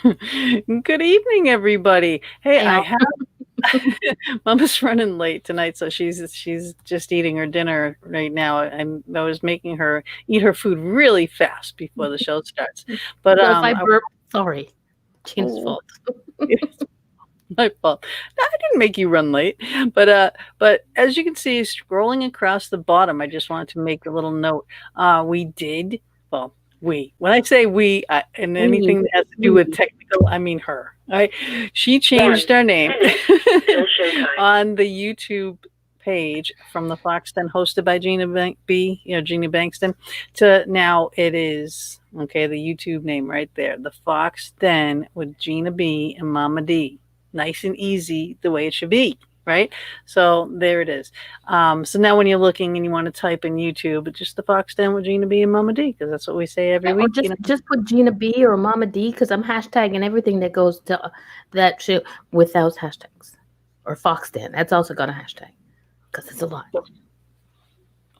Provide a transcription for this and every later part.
Good evening, everybody. Hey, Hey, I all. have Mama's running late tonight, so she's just eating her dinner right now. I was making her eat her food really fast before the show starts. But So if I I burp, sorry. Gina's oh, fault. it's my fault. No, I didn't make you run late. But as you can see, scrolling across the bottom, I just wanted to make a little note. We did well. When I say we, and We. anything that has to do with technical, I mean her. Right? She changed her name on the YouTube page from the Fox Den hosted by Jeannie Bankston, to now it is okay. The YouTube name right there, the Fox Den with Gina B and Mama D, nice and easy, the way it should be, right? So there it is. So now when you're looking and you want to type in YouTube, it's just the Fox Den with Gina B and Mama D, because that's what we say every Or week. just put Gina B or Mama D because I'm hashtagging everything that goes to that shit without hashtags. Or Foxden. That's also got a hashtag because it's a lot.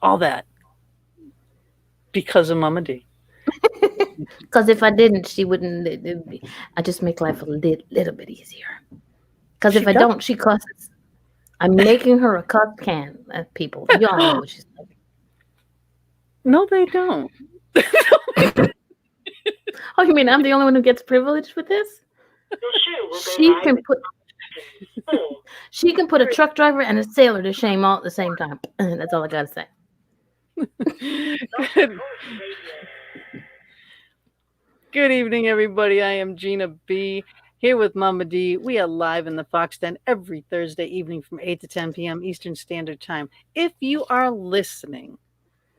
All that because of Mama D. Because if I didn't, she wouldn't. I just make life a little bit easier. Because if She I does. don't, she cusses. I'm making her a cuss can, people. Y'all know what she's No, they don't. like. Oh, you mean I'm the only one who gets privileged with this? She can put she can put a truck driver and a sailor to shame all at the same time. That's all I gotta say. Good, good evening, everybody. I am Gina B. Here with Mama D. We are live in the Fox Den every Thursday evening from 8 to 10 p.m. Eastern Standard Time. If you are listening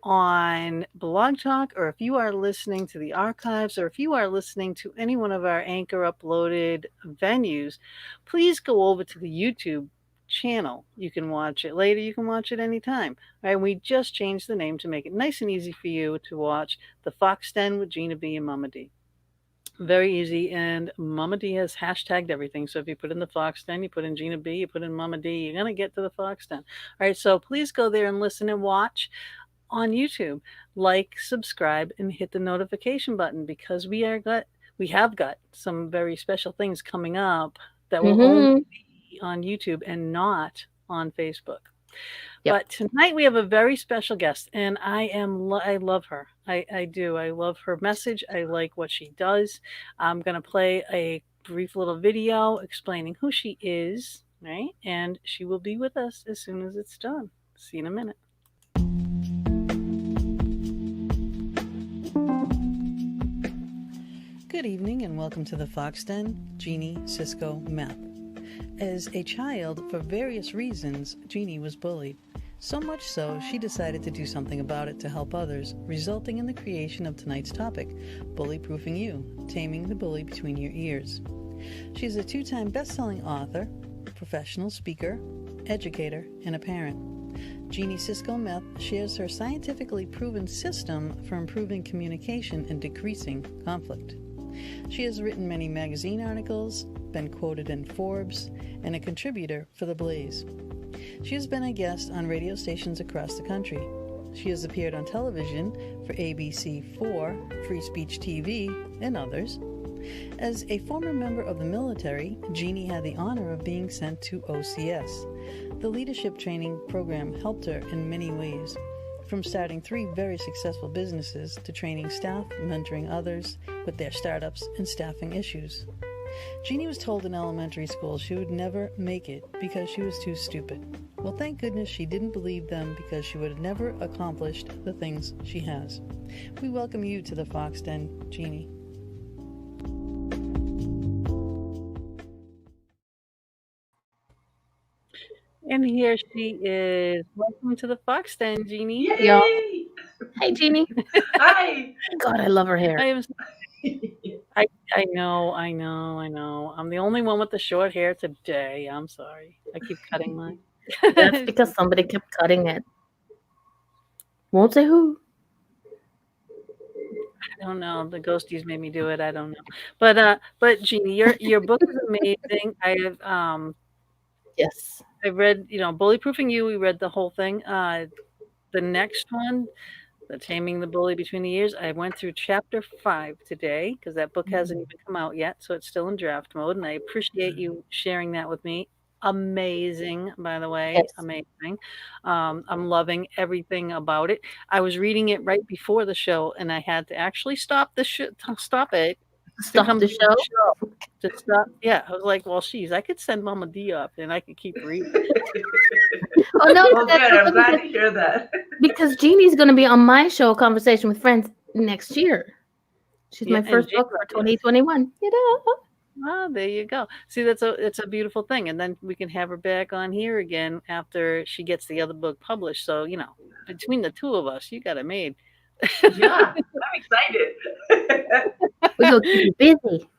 on Blog Talk, or if you are listening to the archives, or if you are listening to any one of our Anchor uploaded venues, please go over to the YouTube channel. You can watch it later, you can watch it anytime. All right, we just changed the name to make it nice and easy for you to watch the Fox Den with Gina B and Mama D. Very easy, and Mama D has hashtagged everything. So if you put in the Fox Den, you put in Gina B, you put in Mama D, you're gonna get to the Fox Den. All right, so please go there and listen and watch on YouTube. Like, subscribe, and hit the notification button, because we have got some very special things coming up that will only Mm-hmm. be on YouTube and not on Facebook. Yep. But tonight we have a very special guest, and I love her. I do. I love her message. I like what she does. I'm gonna play a brief little video explaining who she is, right? And she will be with us as soon as it's done. See you in a minute. Good evening and welcome to the Fox Den, Jeanie Cisco-Meth. As a child, for various reasons, Jeanie was bullied. So much so, she decided to do something about it to help others, resulting in the creation of tonight's topic, Bully Proofing You, Taming the Bully Between Your Ears. She's a two-time best-selling author, professional speaker, educator, and a parent. Jeanie Cisco-Meth shares her scientifically proven system for improving communication and decreasing conflict. She has written many magazine articles, been quoted in Forbes, and a contributor for The Blaze. She has been a guest on radio stations across the country. She has appeared on television for ABC4, Free Speech TV, and others. As a former member of the military, Jeanie had the honor of being sent to OCS. The leadership training program helped her in many ways, from starting 3 very successful businesses to training staff, mentoring others with their startups and staffing issues. Jeanie was told in elementary school she would never make it because she was too stupid. Well, thank goodness she didn't believe them, because she would have never accomplished the things she has. We welcome you to the Fox Den, Jeanie. And here she is. Welcome to the Fox Den, Jeanie. Hey, y'all. Yay! Hey, Jeannie. Hi! God, I love her I hair. am. I know. I know. I'm the only one with the short hair today. I'm sorry. I keep cutting mine. That's I because somebody kept cutting it. Won't say who. don't know. The ghosties made me do it. I don't know. But Jeannie, your book is amazing. Yes. I read, Bully Proofing You. We read the whole thing. The next one, The Taming the Bully Between the Years. I went through chapter 5 today because that book hasn't even come out yet, so it's still in draft mode. And I appreciate you sharing that with me. Amazing, by the way, Yes. amazing. I'm loving everything about it. I was reading it right before the show, and I had to actually stop stop it to Stop come the to the show. show. To stop, yeah. I was like, well, geez, I could send Mama D up, and I could keep reading. Oh no, Well, good. I'm glad to hear that. because Jeannie's going to be on my show, Conversation with Friends, next year. She's Yeah, my first book for 2021. You know. Oh, there you go. See, it's a beautiful thing, and then we can have her back on here again after she gets the other book published. So between the two of us, you got it made. Yeah, I'm excited. We're going to keep you busy.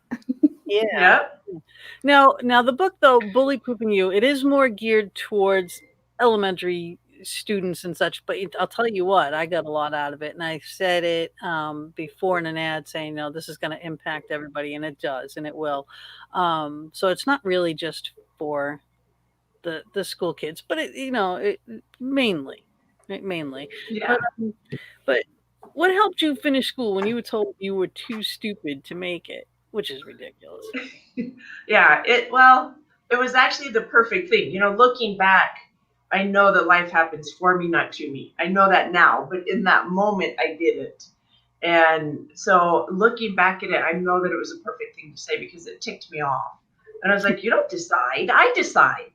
Yeah. Yep. Now the book though, Bully Proofing You, it is more geared towards elementary students and such. But I'll tell you what, I got a lot out of it, and I said it before in an ad saying, no, this is going to impact everybody, and it does, and it will. So it's not really just for the school kids, but it mainly. Yeah. But what helped you finish school when you were told you were too stupid to make it, which is ridiculous? Yeah. It was actually the perfect thing. Looking back, I know that life happens for me, not to me. I know that now, but in that moment, I didn't. And so looking back at it, I know that it was a perfect thing to say because it ticked me off. And I was like, you don't decide, I decide.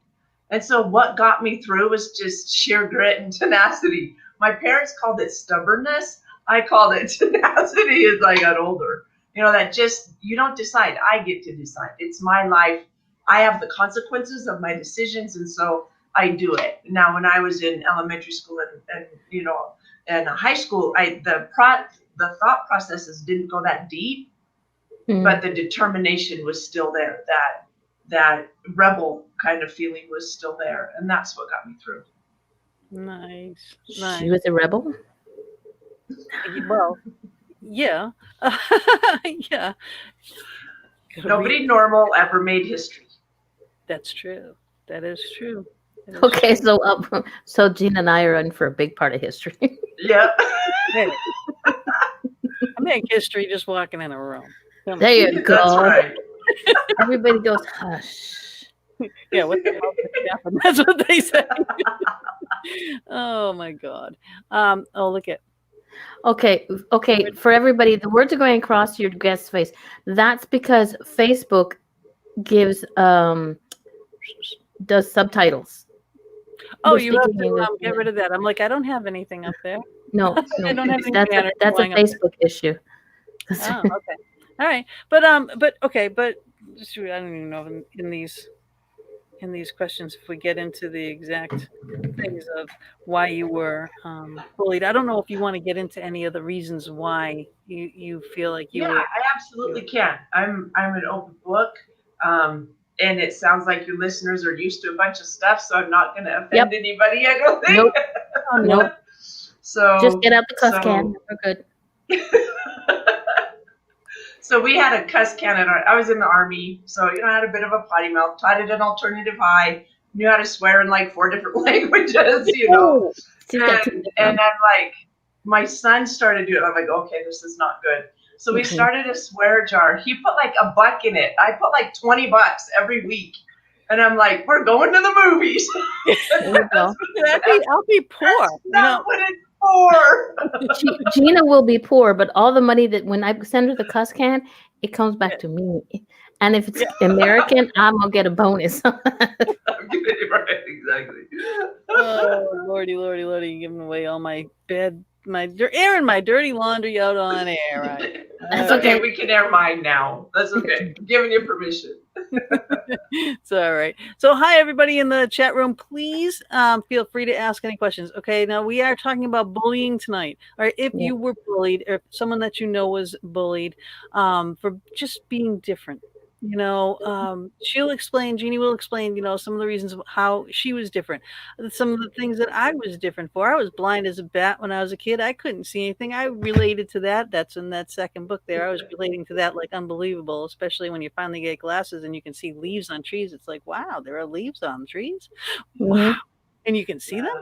And so what got me through was just sheer grit and tenacity. My parents called it stubbornness. I called it tenacity as I got older. That just, you don't decide. I get to decide. It's my life. I have the consequences of my decisions. And so I do it. Now, when I was in elementary school and high school, the thought processes didn't go that deep, but the determination was still there. That rebel kind of feeling was still there, and that's what got me through. Nice. She was a rebel. Well, yeah, yeah. Nobody normal ever made history. That's true. That is true. Okay, so Jean and I are in for a big part of history. Yep. I make history just walking in a room. There you go. That's right. Everybody goes, hush. Yeah, what the hell just happened? That's what they say. Oh my God. Look at. Okay. For everybody, the words are going across your guest's face. That's because Facebook gives does subtitles. Oh, you have to get rid of that. I'm like, I don't have anything up there. No, I don't have anything. That's a Facebook issue. Oh, okay. All right. But I don't even know in these questions if we get into the exact things of why you were bullied. I don't know if you want to get into any of the reasons why you feel like you were. I absolutely can. I'm an open book. And it sounds like your listeners are used to a bunch of stuff, so I'm not going to offend anybody, I don't think. Nope. Nope. So just get out the cuss can. We're good. So we had a cuss can I was in the Army, so I had a bit of a potty mouth, taught it an alternative high, knew how to swear in like 4 different languages, And I'm like, my son started doing it. I'm like, okay, this is not good. So we started a swear jar. He put like $1 in it. I put like $20 every week. And I'm like, we're going to the movies. I'll be poor. Not what it's for. Gina will be poor, but all the money that when I send her the cuss can, it comes back to me. And if it's American, I'm going to get a bonus. I'm getting it right, exactly. Oh, Lordy, giving away all my airing my dirty laundry out on air. Right? That's okay. We can air mine now. That's okay. I'm giving you permission. It's all right. So hi, everybody in the chat room. Please feel free to ask any questions. Okay, now we are talking about bullying tonight. All right, if you were bullied or someone that you know was bullied for just being different. Jeannie will explain, some of the reasons of how she was different. Some of the things that I was different for. I was blind as a bat when I was a kid. I couldn't see anything. I related to that. That's in that second book there. I was relating to that like unbelievable, especially when you finally get glasses and you can see leaves on trees. It's like, wow, there are leaves on trees. Wow. And you can see them?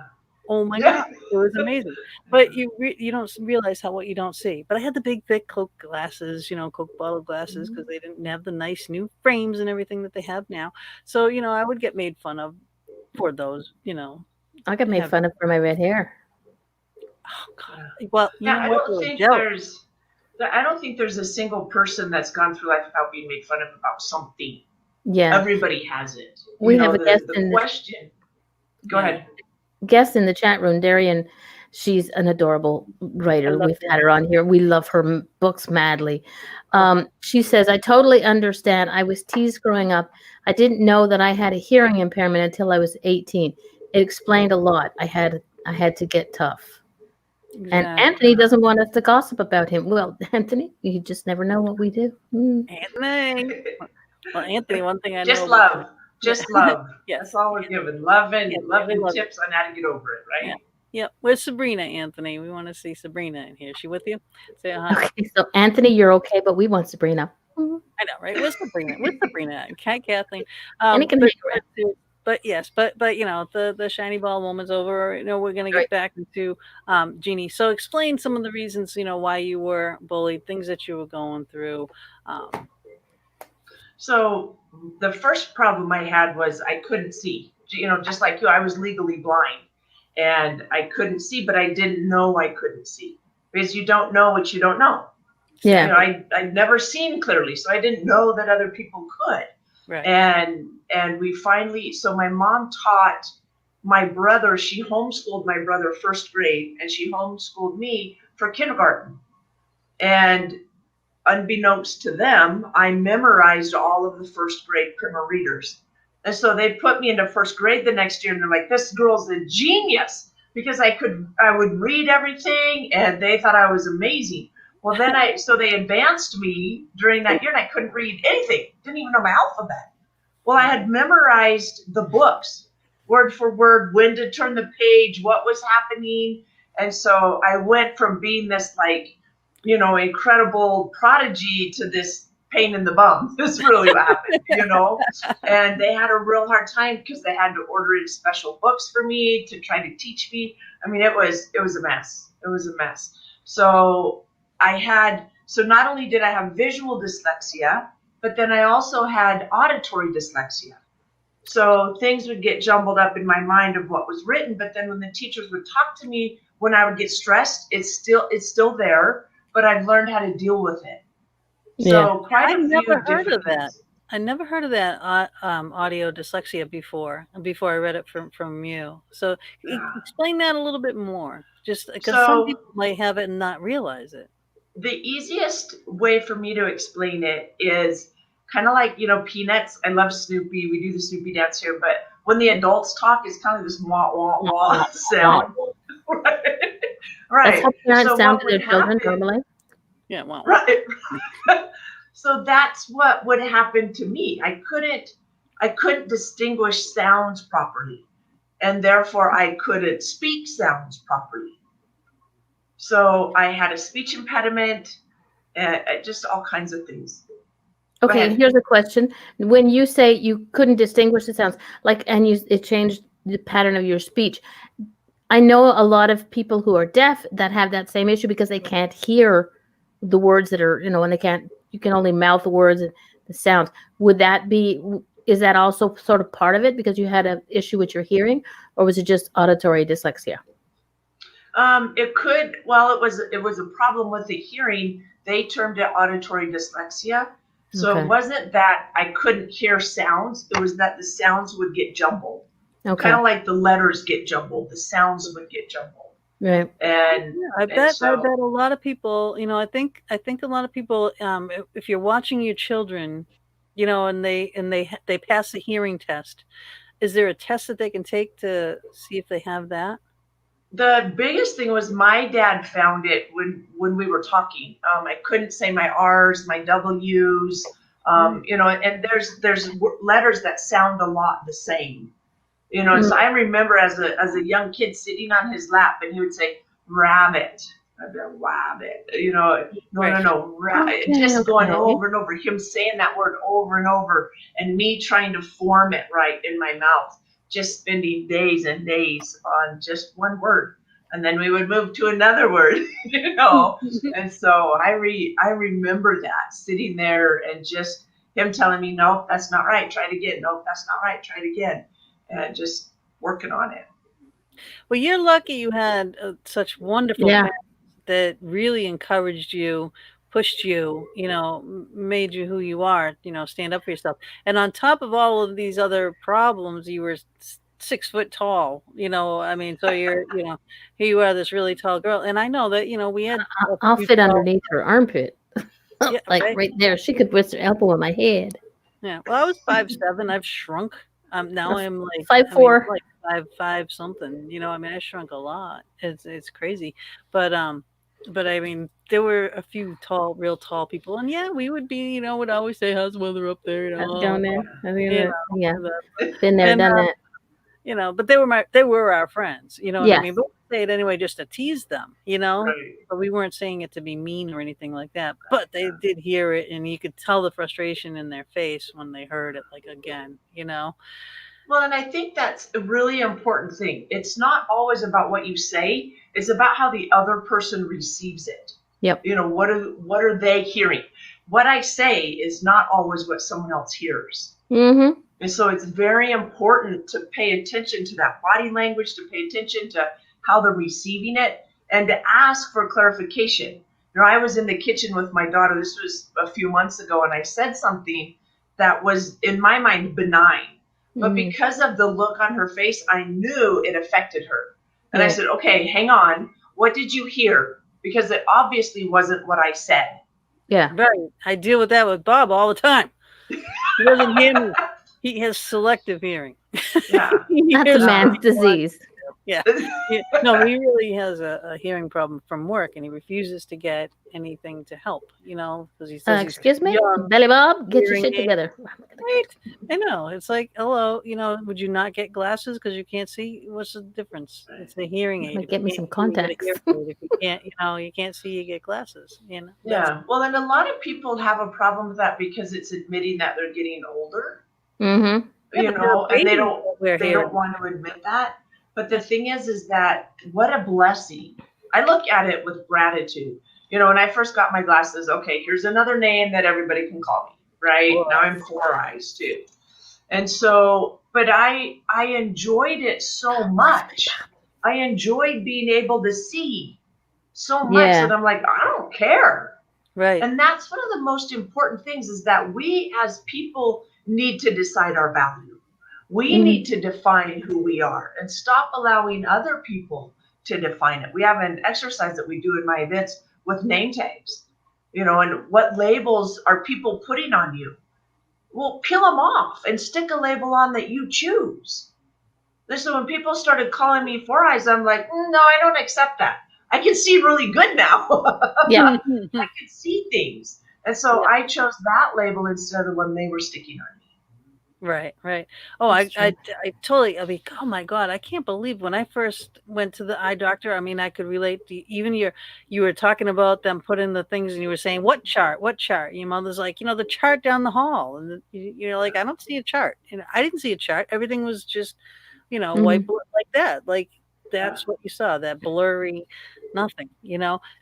Oh my God, it was amazing. But you don't realize what you don't see. But I had the big thick Coke glasses, Coke bottle glasses, because they didn't have the nice new frames and everything that they have now. So I would get made fun of for those. I got made Have fun of for my red hair. oh God. Well, you Yeah, know I what? don't They were think jealous. there's a single person that's gone through life without being made fun of about something. Yeah, Everybody has it. we have a guest The in the question. Go ahead. chat room, Darian. She's an adorable I writer. love We've that. had her on here. We love her books madly. Okay. She says, I totally understand. I was teased growing up. I didn't know that I had a hearing impairment until I was 18. It explained a lot. I had to get tough. And Exactly. Anthony doesn't want us to gossip about him. Well, Anthony, you just never know what we do. Anthony. Well, Anthony, one thing I know Just about love. yeah. Just love. Yes. That's all we're given. Love Yeah, and we love you. tips on how to get over it, Yeah. right? Yeah. Where's Sabrina, Anthony? We want to see Sabrina in here. Is she with you? Say hi. Okay, so Anthony, you're okay, but we want Sabrina. I know, right? Where's Sabrina? Where's Sabrina? Cat Kathleen. And it can But, hang around. but yes, but the shiny ball moment's over. We're gonna Right. get back into Jeannie. So explain some of the reasons, why you were bullied, things that you were going through. Um, So the first problem I had was I couldn't see. Just like you, I was legally blind and I couldn't see, but I didn't know I couldn't see because you don't know what you don't know. Yeah. I'd never seen clearly, so I didn't know that other people could. right. And we finally, so my mom taught my brother, she homeschooled my brother first grade, and she homeschooled me for kindergarten. And unbeknownst to them, I memorized all of the first grade primer readers. And so they put me into first grade the next year, and they're like, this girl's a genius, because I would read everything, and they thought I was amazing. Well, so they advanced me during that year, and I couldn't read anything, didn't even know my alphabet. Well, I had memorized the books, word for word, when to turn the page, what was happening. And so I went from being this incredible prodigy to this pain in the bum. This is really what happened. And they had a real hard time because they had to order in special books for me to try to teach me. I mean, it was a mess. It was a mess. So not only did I have visual dyslexia, but then I also had auditory dyslexia. So things would get jumbled up in my mind of what was written, but then when the teachers would talk to me, when I would get stressed, it's still there, but I've learned how to deal with it. So I never heard of that. I never heard of that audio dyslexia before I read it from you. So explain that a little bit more, just because some people might have it and not realize it. The easiest way for me to explain it is kind of like, Peanuts. I love Snoopy. We do the Snoopy dance here, but when the adults talk, it's kind of this wah, wah, wah sound. Right. That's how parents sound to their children normally. Yeah, wow. Right. So that's what would happen to me. I couldn't distinguish sounds properly, and therefore I couldn't speak sounds properly. So I had a speech impediment, just all kinds of things. Okay, here's a question. When you say you couldn't distinguish the sounds, it changed the pattern of your speech. I know a lot of people who are deaf that have that same issue because they can't hear the words that are, and you can only mouth the words and the sounds. Is that also sort of part of it because you had an issue with your hearing, or was it just auditory dyslexia? It was a problem with the hearing. They termed it auditory dyslexia. So It wasn't that I couldn't hear sounds. It was that the sounds would get jumbled. Okay. Kind of like the letters get jumbled. The sounds would get jumbled. Right. And I bet a lot of people, I think a lot of people, if you're watching your children, and they pass the hearing test, is there a test that they can take to see if they have that? The biggest thing was my dad found it when we were talking. I couldn't say my R's, my W's, and there's letters that sound a lot the same. So I remember as a young kid sitting on his lap, and he would say rabbit. I'd be like, rabbit. No, rabbit. Just going over and over, him saying that word over and over, and me trying to form it right in my mouth. just spending days and days on just one word. And then we would move to another word, And so I remember that, sitting there and just him telling me, no, that's not right. Try it again. No, that's not right. Try it again. And just working on it. Well, you're lucky you had such wonderful parents that really encouraged you, pushed you, made you who you are, stand up for yourself. And on top of all of these other problems, you were 6 foot tall, I mean, so you're, here you are, this really tall girl. And I know that, we had. I'll fit underneath her armpit. Yeah, like right there. She could put her elbow on my head. Yeah. Well, I was 5'7". I've shrunk. Now I'm like 5'4". Like 5'5" something. I mean, I shrunk a lot. It's crazy, but I mean, there were a few real tall people, and yeah, we would be, would always say, "How's the weather up there?" Down there. Yeah. Been there, done that. But they were our friends. You know what I mean? But we say it anyway just to tease them. Right. But we weren't saying it to be mean or anything like that. But they did hear it, and you could tell the frustration in their face when they heard it, like again. Well, and I think that's a really important thing. It's not always about what you say. It's about how the other person receives it. Yep. What are they hearing? What I say is not always what someone else hears. Mm-hmm. And so it's very important to pay attention to that body language, to pay attention to how they're receiving it, and to ask for clarification. I was in the kitchen with my daughter. This was a few months ago, and I said something that was, in my mind, benign. But because of the look on her face, I knew it affected her. And I said, okay, hang on. What did you hear? Because it obviously wasn't what I said. Yeah. Right. I deal with that with Bob all the time. He doesn't hear me. He has selective hearing. Yeah. That's a man's disease. Yeah. No, he really has a hearing problem from work, and he refuses to get anything to help, because he says, excuse me, Belly Bob, get your shit together. Right. I know. It's like, hello, would you not get glasses because you can't see? What's the difference? It's a hearing aid. Get me some contacts. If you can't, you can't see, you get glasses. Yeah. Well, and a lot of people have a problem with that because it's admitting that they're getting older. Mm-hmm. And they don't want to admit that. But the thing is that what a blessing. I look at it with gratitude. When I first got my glasses, okay, here's another name that everybody can call me, right? Whoa. Now I'm 4 eyes too. And so, but I enjoyed it so much. I enjoyed being able to see so much that I'm like, I don't care. Right. And that's one of the most important things, is that we as people need to decide our value. We need to define who we are and stop allowing other people to define it. We have an exercise that we do in my events with name tags, and what labels are people putting on you? Well, peel them off and stick a label on that you choose. Listen, when people started calling me 4 eyes, I'm like, no, I don't accept that. I can see really good now. Yeah. I can see things. And so I chose that label instead of the one they were sticking on me. Right. Oh, I totally, oh my God, I can't believe when I first went to the eye doctor, I mean, I could relate to even you were talking about them putting the things and you were saying, what chart? Your mother's like, the chart down the hall. And you're like, I don't see a chart. I didn't see a chart. Everything was just, whiteboard like that. Like that's what you saw, that blurry nothing,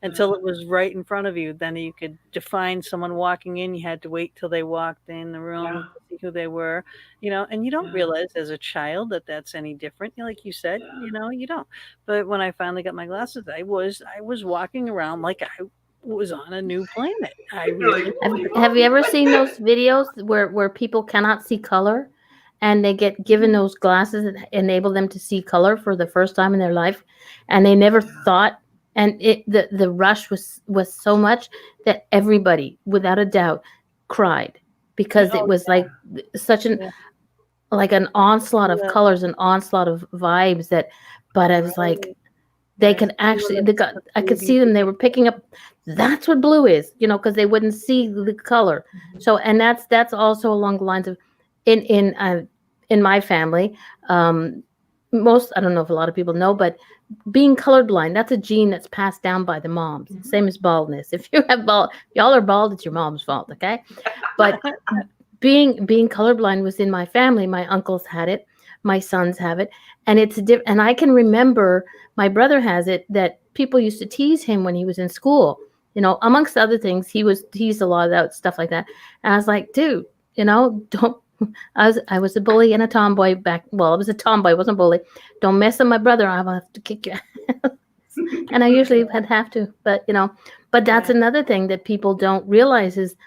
until it was right in front of you. Then you could define someone walking in. You had to wait till they walked in the room to see who they were, and you don't realize as a child that that's any different. Like you said, you don't. But when I finally got my glasses, I was walking around like I was on a new planet. Have you ever seen those videos where people cannot see color? And they get given those glasses that enable them to see color for the first time in their life, and they never thought. And the rush was so much that everybody, without a doubt, cried because it was like such an onslaught of colors, an onslaught of vibes that. But I was like, they could actually. I could see them. They were picking up. That's what blue is, because they wouldn't see the color. So, and that's also along the lines of. In my family, most, I don't know if a lot of people know, but being colorblind, that's a gene that's passed down by the moms. Same as baldness. If you have y'all are bald, it's your mom's fault, okay? But being colorblind was in my family. My uncles had it. My sons have it, and and I can remember my brother has it, that people used to tease him when he was in school. Amongst other things, he was teased a lot about stuff like that. And I was like, dude, don't. I was a bully and a tomboy back. Well, I was a tomboy, wasn't a bully. Don't mess with my brother. I'll have to kick you. And I usually have to, but that's another thing that people don't realize is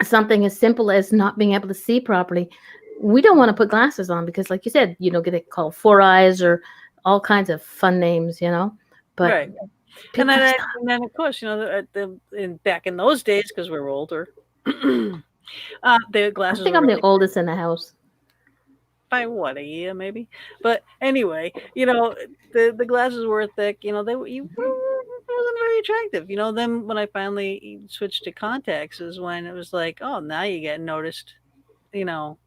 something as simple as not being able to see properly. We don't want to put glasses on because, like you said, get it called four eyes or all kinds of fun names, But right. And then, of course, back in those days, because we're older, the glasses. I think I'm the oldest in the house. By what, a year maybe? But anyway, the glasses were thick. They wasn't very attractive. Then when I finally switched to contacts is when it was like, oh, now you get noticed.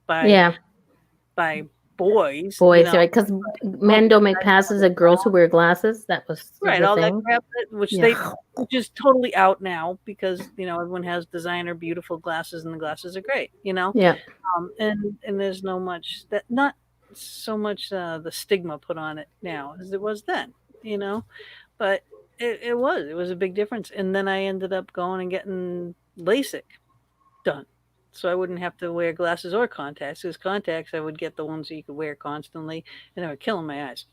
By boys. Boys, right? Because men don't make passes at girls who wear glasses. That was right. All thing. That crap, which is totally out now because everyone has designer, beautiful glasses, and the glasses are great. Yeah. And there's not so much the stigma put on it now as it was then. But it was a big difference. And then I ended up going and getting LASIK done. So I wouldn't have to wear glasses or contacts. Because contacts, I would get the ones that you could wear constantly, and they were killing my eyes.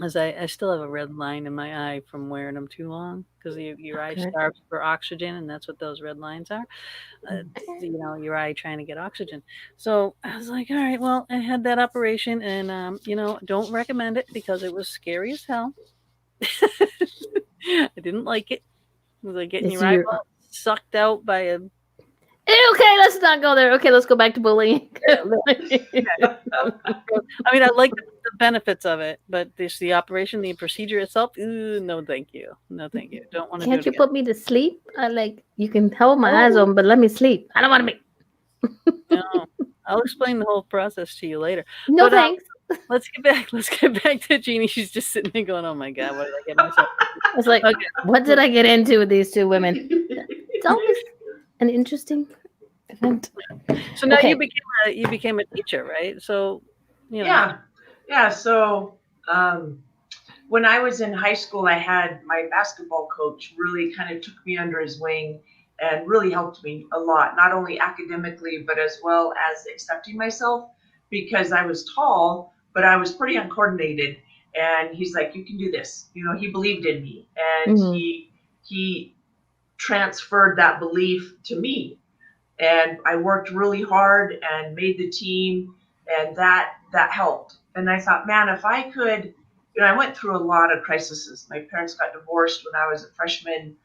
As I still have a red line in my eye from wearing them too long, because your eye starves for oxygen, and that's what those red lines are. Your eye trying to get oxygen. So I was like, all right, well, I had that operation, and don't recommend it because it was scary as hell. I didn't like it. It was like getting your eyeball sucked out by a. Okay, let's not go there. Okay, let's go back to bullying. I mean, I like the benefits of it, but the operation, the procedure itself, no, thank you. No, thank you. Don't want to. Can't you put me to sleep? You can hold my eyes open, but let me sleep. I don't want to be. No, I'll explain the whole process to you later. No, thanks. Let's get back to Jeanie. She's just sitting there going, "Oh my God, what did I get myself?" I was like, what did I get into with these two women? It's always an interesting event. So now you became a teacher, right? So yeah. So when I was in high school, I had my basketball coach really kind of took me under his wing and really helped me a lot, not only academically but as well as accepting myself, because I was tall but I was pretty uncoordinated. And he's like, you can do this. He believed in me, and he transferred that belief to me. And I worked really hard and made the team, and that helped. And I thought, man, if I could, I went through a lot of crises. My parents got divorced when I was a freshman.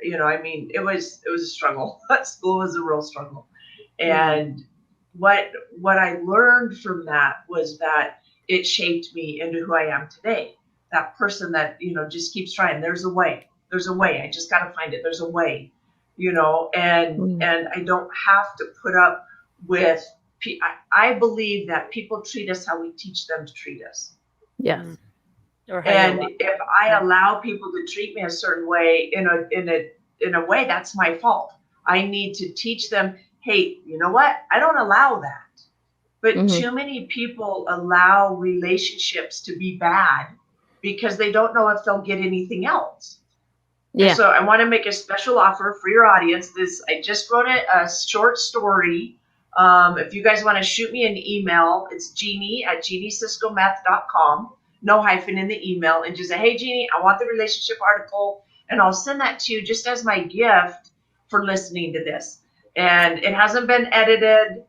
It was a struggle. School was a real struggle. And what I learned from that was that it shaped me into who I am today. That person that, just keeps trying. There's a way. There's a way. I just got to find it. There's a way. And I don't have to put up with. I believe that people treat us how we teach them to treat us. Yes. And if I allow people to treat me a certain way in a way, that's my fault. I need to teach them, hey, you know what? I don't allow that. But too many people allow relationships to be bad because they don't know if they'll get anything else. Yeah. And so I want to make a special offer for your audience. I just wrote a short story. If you guys want to shoot me an email, it's Jeanie@JeanieCisco-Meth.com. No hyphen in the email, and just say, hey, Jeanie, I want the relationship article, and I'll send that to you just as my gift for listening to this. And it hasn't been edited,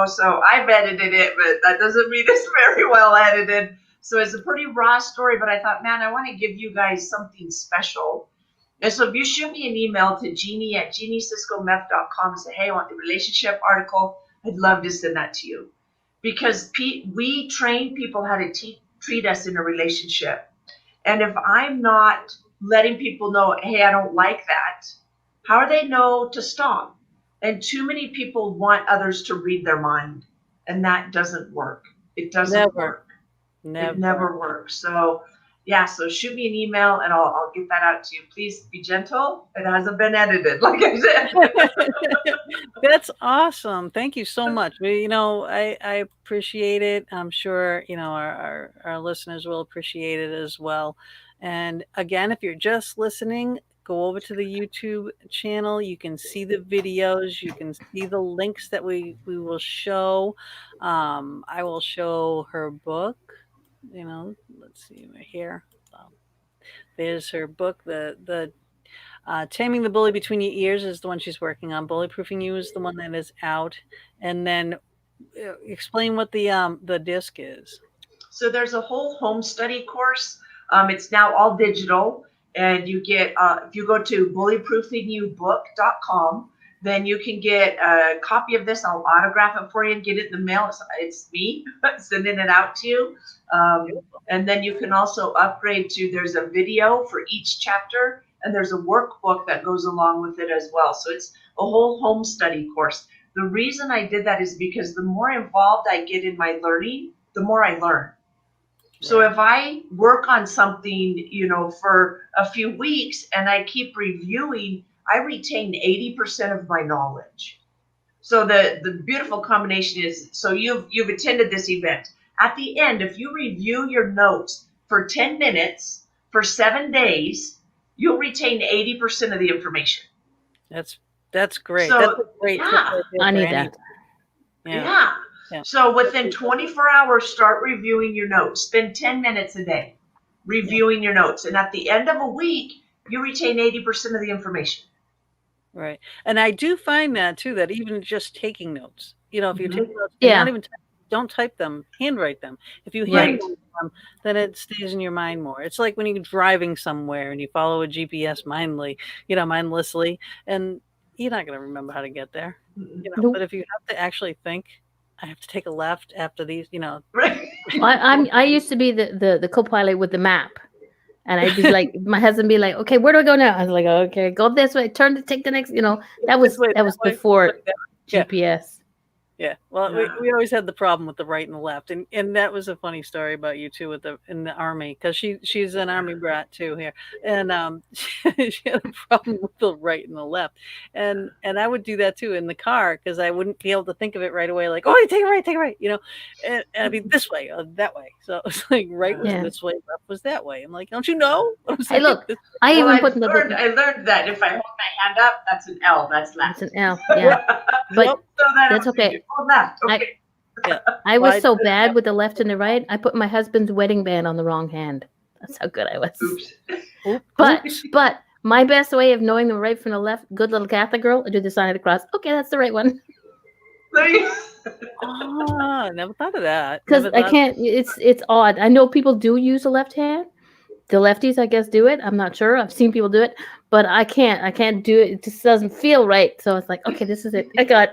so I've edited it, but that doesn't mean it's very well edited. So it's a pretty raw story, but I thought, man, I want to give you guys something special. And so if you shoot me an email to Jeanie@JeanieCisco-Meth.com and say, hey, I want the relationship article, I'd love to send that to you. Because we train people how to treat us in a relationship. And if I'm not letting people know, hey, I don't like that, how do they know to stop? And too many people want others to read their mind. And that doesn't work. It doesn't work. It never works. So yeah, so shoot me an email and I'll get that out to you. Please be gentle. It hasn't been edited, like I said. That's awesome. Thank you so much. I appreciate it. I'm sure, our listeners will appreciate it as well. And again, if you're just listening, go over to the YouTube channel. You can see the videos. You can see the links that we will show. I will show her book. Let's see right here. There's her book. The Taming the Bully Between Your Ears is the one she's working on. Bullyproofing You is the one that is out. And then explain what the disc is. So there's a whole home study course. It's now all digital, and you get if you go to bullyproofingyoubook.com, then you can get a copy of this. I'll autograph it for you and get it in the mail. It's me sending it out to you. And then you can also upgrade to, there's a video for each chapter, and there's a workbook that goes along with it as well. So it's a whole home study course. The reason I did that is because the more involved I get in my learning, the more I learn. So if I work on something, for a few weeks and I keep reviewing, I retain 80% of my knowledge. So the beautiful combination is, so you've attended this event. At the end, if you review your notes for 10 minutes for 7 days, you'll retain 80% of the information. That's great. So, that's a great tip right there I for need anyone. that. Yeah. So within 24 hours, start reviewing your notes. Spend 10 minutes a day reviewing your notes. And at the end of a week, you retain 80% of the information. Right. And I do find that too, that even just taking notes, if you take notes, Yeah. not even don't type them, handwrite them. If you handwrite them, then it stays in your mind more. It's like when you're driving somewhere and you follow a GPS mindlessly, and you're not going to remember how to get there. Nope. But if you have to actually think, I have to take a left after these, Right. I used to be the co-pilot with the map, and I'd be like, my husband be like, okay, where do I go now? I was like, okay, go this way, take the next. That was before GPS. Yeah. Well, we always had the problem with the right and the left, and that was a funny story about you too in the Army, because she's an Army brat too here, and she had a problem with the right and the left, and I would do that too in the car, because I wouldn't be able to think of it right away, like, oh, take it right, and I'd be this way or that way, so it's like right was this way, left was that way. I'm like, don't you know? Hey, look, I learned that if I hold my hand up, that's an L. That's left. That's an L. Yeah, but that's okay. Left. Okay. I was so bad with the left and the right. I put my husband's wedding band on the wrong hand. That's how good I was. Oops. But my best way of knowing the right from the left, good little Catholic girl, I do the sign of the cross. Okay, that's the right one. Never thought of that. Because I can't. It's odd. I know people do use the left hand. The lefties, I guess, do it. I'm not sure. I've seen people do it, but I can't. I can't do it. It just doesn't feel right. So it's like, okay, this is it. I got.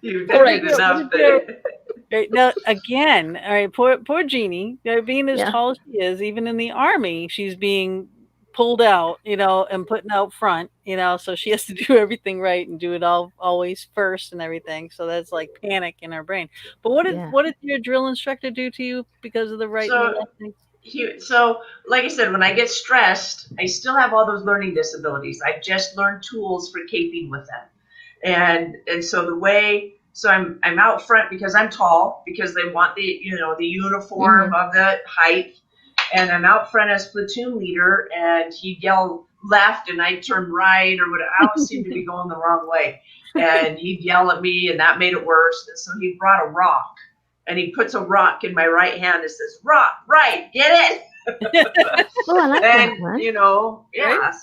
You've done it enough. Right, now again, all right. Poor Jeanie, being as tall as she is, even in the Army, she's being pulled out, and putting out front, so she has to do everything right and do it all always first and everything. So that's like panic in her brain. But what did your drill instructor do to you because of the right and the left thing? So, like I said, when I get stressed, I still have all those learning disabilities. I've just learned tools for coping with them. And so I'm out front because I'm tall, because they want the uniform of the height, and I'm out front as platoon leader, and he'd yell left and I'd turn right or whatever. I always seem to be going the wrong way, and he'd yell at me, and that made it worse. And so he brought a rock, and he puts a rock in my right hand and says, "Rock, right, get it?" Oh, I like that one. So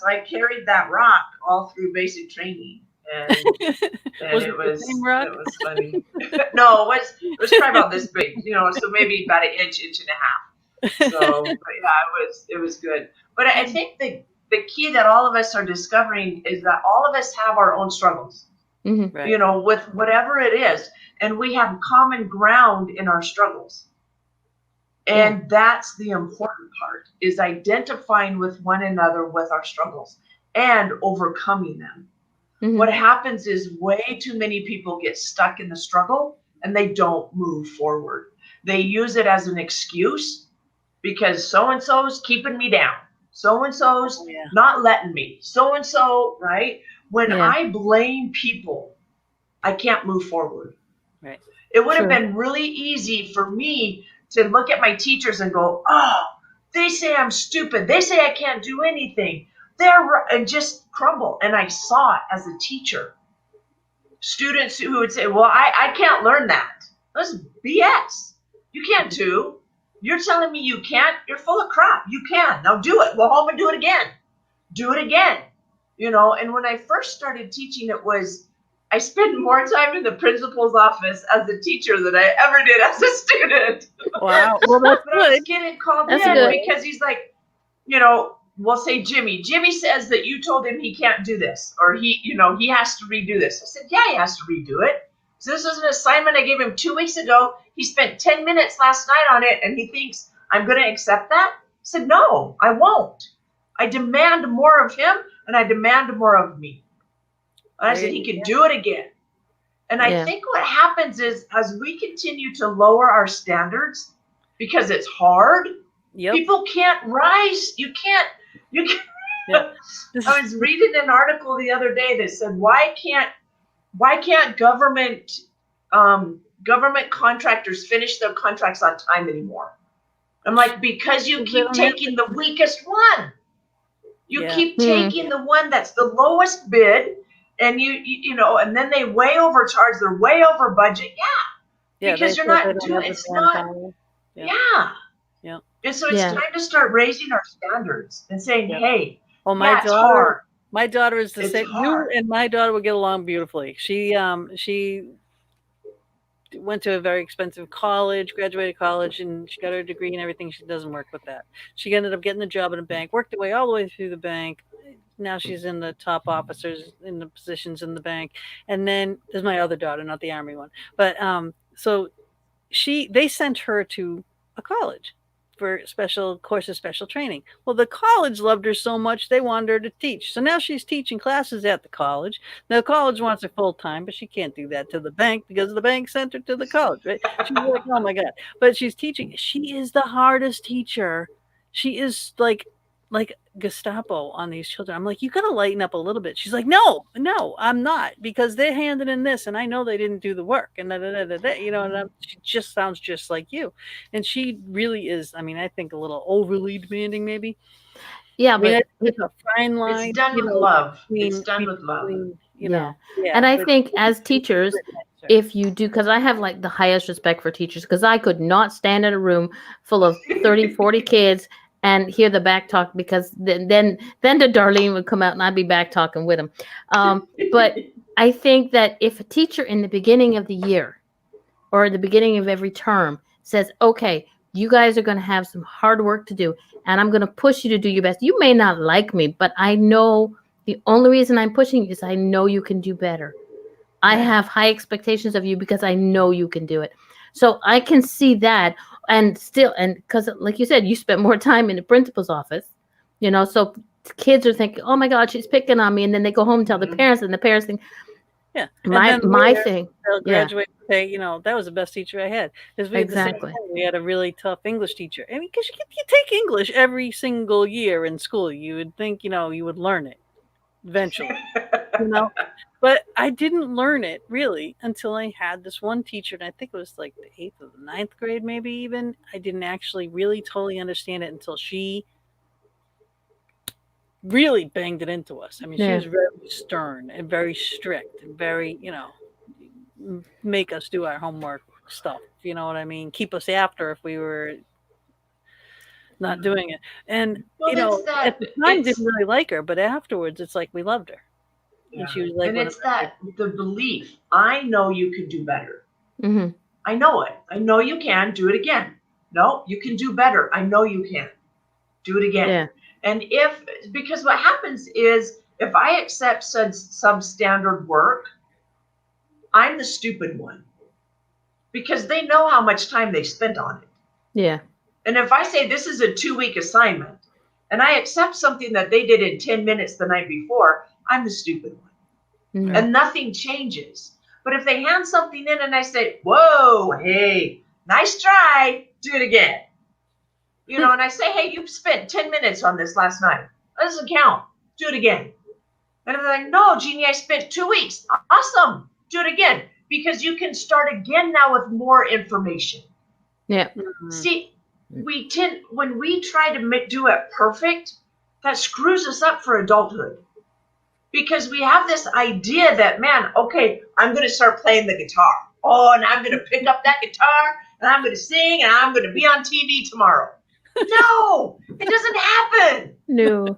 I carried that rock all through basic training. And it was funny. No, it was probably about this big, so maybe about an inch and a half. So, but yeah, it was good. But I think the key that all of us are discovering is that all of us have our own struggles, Mm-hmm. with whatever it is, and we have common ground in our struggles. And that's the important part, is identifying with one another with our struggles and overcoming them. Mm-hmm. What happens is way too many people get stuck in the struggle and they don't move forward. They use it as an excuse because so-and-so's keeping me down. So-and-so's not letting me. So-and-so, right? When I blame people, I can't move forward. Right. It would have been really easy for me to look at my teachers and go, oh, they say I'm stupid. They say I can't do anything. And just crumble. And I saw it as a teacher. Students who would say, well, I can't learn that. That's BS. You can't do. You're telling me you can't? You're full of crap. You can. Now do it. Go home and do it again. Do it again. You know, and when I first started teaching, I spent more time in the principal's office as a teacher than I ever did as a student. Wow. Well, that's good. I was getting called in because he's like, you know, we'll say Jimmy. Jimmy says that you told him he can't do this, or he has to redo this. I said, yeah, he has to redo it. So this is an assignment I gave him 2 weeks ago. He spent 10 minutes last night on it, and he thinks I'm going to accept that? I said, no, I won't. I demand more of him, and I demand more of me. And I said he could do it again. And I think what happens is as we continue to lower our standards, because it's hard, people can't rise. You can't. I was reading an article the other day that said, why can't government contractors finish their contracts on time anymore? I'm like, because you keep taking the weakest one. You keep taking the one that's the lowest bid, and you know, and then they way overcharge. They're way over budget. Because you're not doing. It's not. And so it's time to start raising our standards and saying, hey, it's hard. My daughter is the same. You and my daughter will get along beautifully. She went to a very expensive college, graduated college, and she got her degree and everything. She doesn't work with that. She ended up getting a job in a bank, worked her way all the way through the bank. Now she's in the top officers in the positions in the bank. And then there's my other daughter, not the Army one. But so they sent her to a college for special courses, special training. Well, the college loved her so much they wanted her to teach. So now she's teaching classes at the college. Now the college wants her full time, but she can't do that to the bank because the bank sent her to the college. Right? She's like, oh my God. But she's teaching. She is the hardest teacher. She is like Gestapo on these children. I'm like, you gotta lighten up a little bit. She's like, no, I'm not, because they're handing in this and I know they didn't do the work and you know, and she just sounds just like you. And she really is, I mean, I think a little overly demanding maybe. Yeah, but it's a fine line. It's done with love. It's done with love. You know. And I think as teachers, if you do, because I have like the highest respect for teachers, because I could not stand in a room full of 30, 40 kids and hear the back talk, because then the Darlene would come out and I'd be back talking with him. But I think that if a teacher in the beginning of the year or the beginning of every term says, okay, you guys are going to have some hard work to do, and I'm going to push you to do your best. You may not like me, but I know the only reason I'm pushing you is I know you can do better. I have high expectations of you because I know you can do it. So I can see that. And because like you said, you spent more time in the principal's office, you know, so kids are thinking, oh my God, she's picking on me. And then they go home and tell the parents, and the parents think, my thing. They'll graduate and say, you know, that was the best teacher I had. Because we had a really tough English teacher. I mean, because you take English every single year in school. You would think, you know, you would learn it eventually, you know. But I didn't learn it really until I had this one teacher, and I think it was like the 8th or the 9th grade, maybe even. I didn't actually really totally understand it until she really banged it into us. I mean, she was very stern and very strict and very, you know, make us do our homework stuff. You know what I mean? Keep us after if we were not doing it. And, you know, at the time didn't really like her, but afterwards it's like we loved her. And she was like, and it's the belief. I know you could do better. Mm-hmm. I know it. I know you can. Do it again. No, you can do better. I know you can. Do it again. Yeah. And because what happens is if I accept substandard work, I'm the stupid one. Because they know how much time they spent on it. Yeah. And if I say this is a 2-week assignment and I accept something that they did in 10 minutes the night before, I'm the stupid one. Mm-hmm. And nothing changes. But if they hand something in and I say, whoa, hey, nice try, do it again. You know, and I say, hey, you spent 10 minutes on this last night. That doesn't count. Do it again. And they're like, no, Jeanie, I spent 2 weeks. Awesome. Do it again. Because you can start again now with more information. Yeah. See, when we try to do it perfect, that screws us up for adulthood. Because we have this idea that, man, okay, I'm going to start playing the guitar. Oh, and I'm going to pick up that guitar, and I'm going to sing, and I'm going to be on TV tomorrow. No, it doesn't happen. No.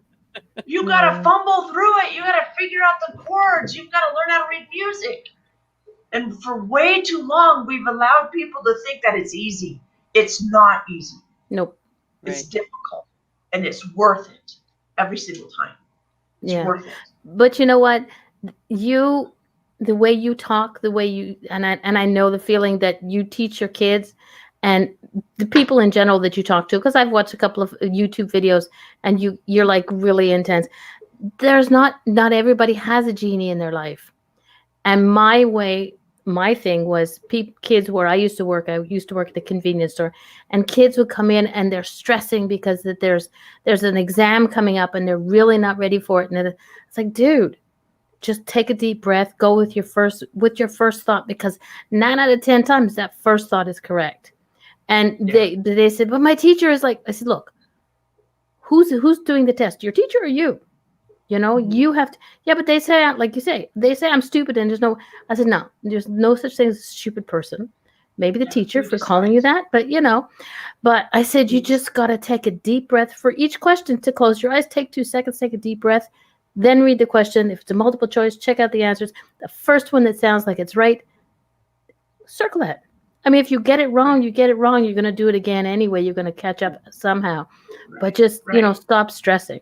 You got to fumble through it. You got to figure out the chords. You've got to learn how to read music. And for way too long, we've allowed people to think that it's easy. It's not easy. Nope. It's difficult. And it's worth it every single time. It's worth it. But you know what? The way you talk, the way you, and I know the feeling that you teach your kids and the people in general that you talk to, because I've watched a couple of YouTube videos and you're like really intense. There's not everybody has a Jeanie in their life. And my thing was kids where I used to work at the convenience store, and kids would come in and they're stressing because that there's an exam coming up and they're really not ready for it. And it's like, dude, just take a deep breath, go with your first thought, because 9 out of 10 times that first thought is correct. And they said, but my teacher is like, I said, look, who's doing the test, your teacher or you? You know, you have to, but they say, like you say, I'm stupid and I said, no, there's no such thing as a stupid person. Maybe the teacher for calling you that, but but I said, you just got to take a deep breath for each question. To close your eyes, take 2 seconds, take a deep breath, then read the question. If it's a multiple choice, check out the answers. The first one that sounds like it's right, circle that. I mean, if you get it wrong, you get it wrong. You're going to do it again anyway. You're going to catch up somehow, but just, stop stressing.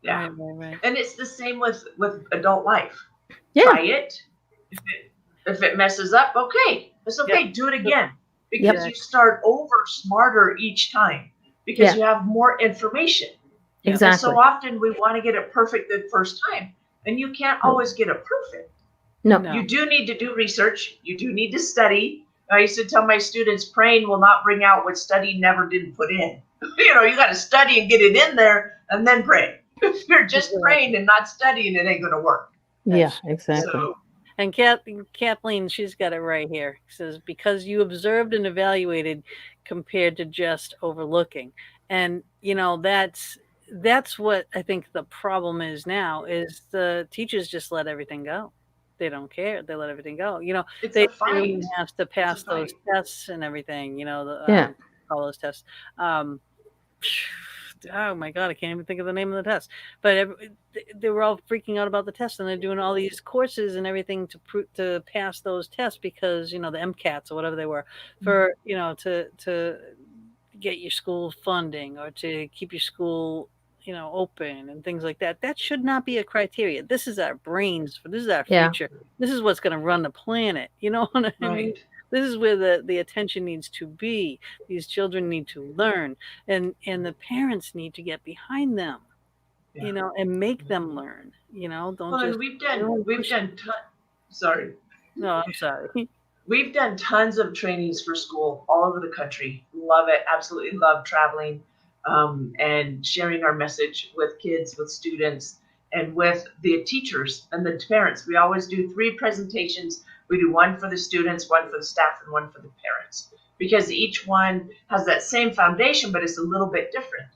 Yeah. Right. And it's the same with adult life. Yeah. Try it. If it messes up, okay. It's okay. Yep. Do it again. Because you start over smarter each time. Because you have more information. Exactly. And so often we want to get it perfect the first time. And you can't always get it perfect. No. You do need to do research. You do need to study. I used to tell my students, praying will not bring out what study never didn't put in. You got to study and get it in there and then pray. If you're just praying and not studying, it ain't going to work. Yeah, exactly. So, and Kathleen, she's got it right here. It says, because you observed and evaluated compared to just overlooking. And, that's what I think the problem is now, is the teachers just let everything go. They don't care. They let everything go. They have to pass those tests and everything, all those tests. Oh my God, I can't even think of the name of the test. But they were all freaking out about the test, and they're doing all these courses and everything to pass those tests because the MCATs or whatever they were for to get your school funding or to keep your school open and things like that. That should not be a criteria. This is our brains. This is our future. This is what's going to run the planet. You know what I mean? This is where the attention needs to be. These children need to learn, and the parents need to get behind them, and make them learn. We've done. Sorry. No, I'm sorry. We've done tons of trainings for school all over the country. Love it. Absolutely love traveling, and sharing our message with kids, with students, and with the teachers and the parents. We always do 3 presentations. We do one for the students, one for the staff, and one for the parents, because each one has that same foundation, but it's a little bit different.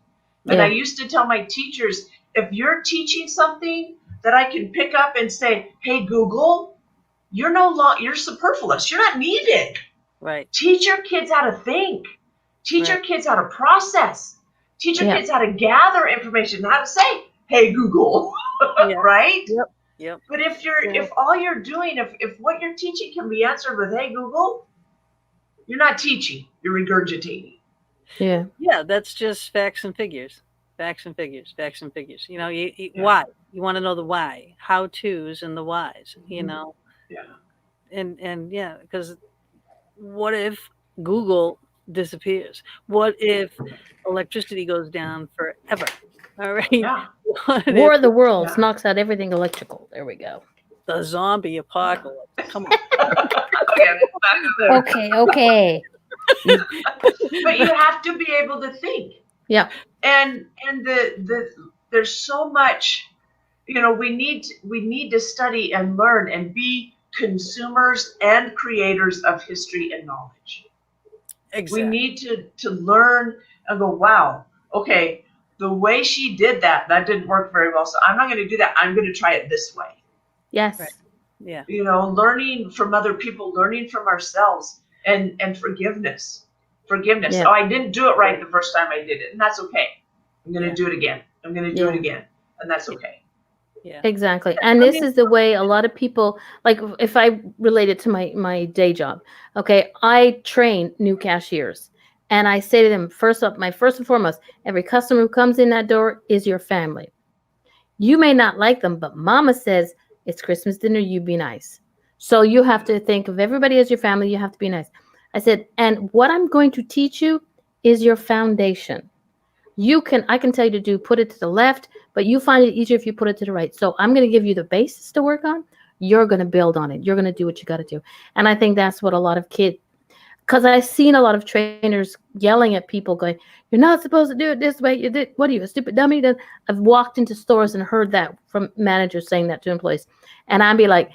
And I used to tell my teachers, if you're teaching something that I can pick up and say, hey, Google, you're superfluous. You're not needed. Right. Teach your kids how to think. Teach your kids how to process. Teach your kids how to gather information, how to say, hey, Google, right? Yep. But if all you're doing, if what you're teaching can be answered with, hey, Google, you're not teaching, you're regurgitating. Yeah. Yeah, that's just facts and figures. Facts and figures. Why? You want to know the why, how-tos and the whys, Yeah. And because what if Google disappears? What if electricity goes down forever? All right. Yeah. War of the Worlds knocks out everything electrical. There we go. The zombie apocalypse. Come on. Okay. But you have to be able to think. Yeah. And there's so much, we need to study and learn and be consumers and creators of history and knowledge. Exactly. We need to learn and go, wow, okay, the way she did that didn't work very well, so I'm not going to do that. I'm going to try it this way. Yes. Right. Yeah. Learning from other people, learning from ourselves, and forgiveness. Yeah. Oh, I didn't do it right the first time I did it, and that's okay. I'm going to do it again. I'm going to do it Yeah. again, and that's okay. Yeah. Exactly. And this is the way a lot of people, like if I relate it to my day job, okay, I train new cashiers and I say to them, first and foremost, every customer who comes in that door is your family. You may not like them, but mama says it's Christmas dinner, you be nice. So you have to think of everybody as your family, you have to be nice. I said, and what I'm going to teach you is your foundation. I can tell you to put it to the left, but you find it easier if you put it to the right. So I'm going to give you the basis to work on. You're going to build on it. You're going to do what you got to do. And I think that's what a lot of kids, because I've seen a lot of trainers yelling at people going, you're not supposed to do it this way. What are you, a stupid dummy? Then I've walked into stores and heard that from managers saying that to employees. And I'd be like,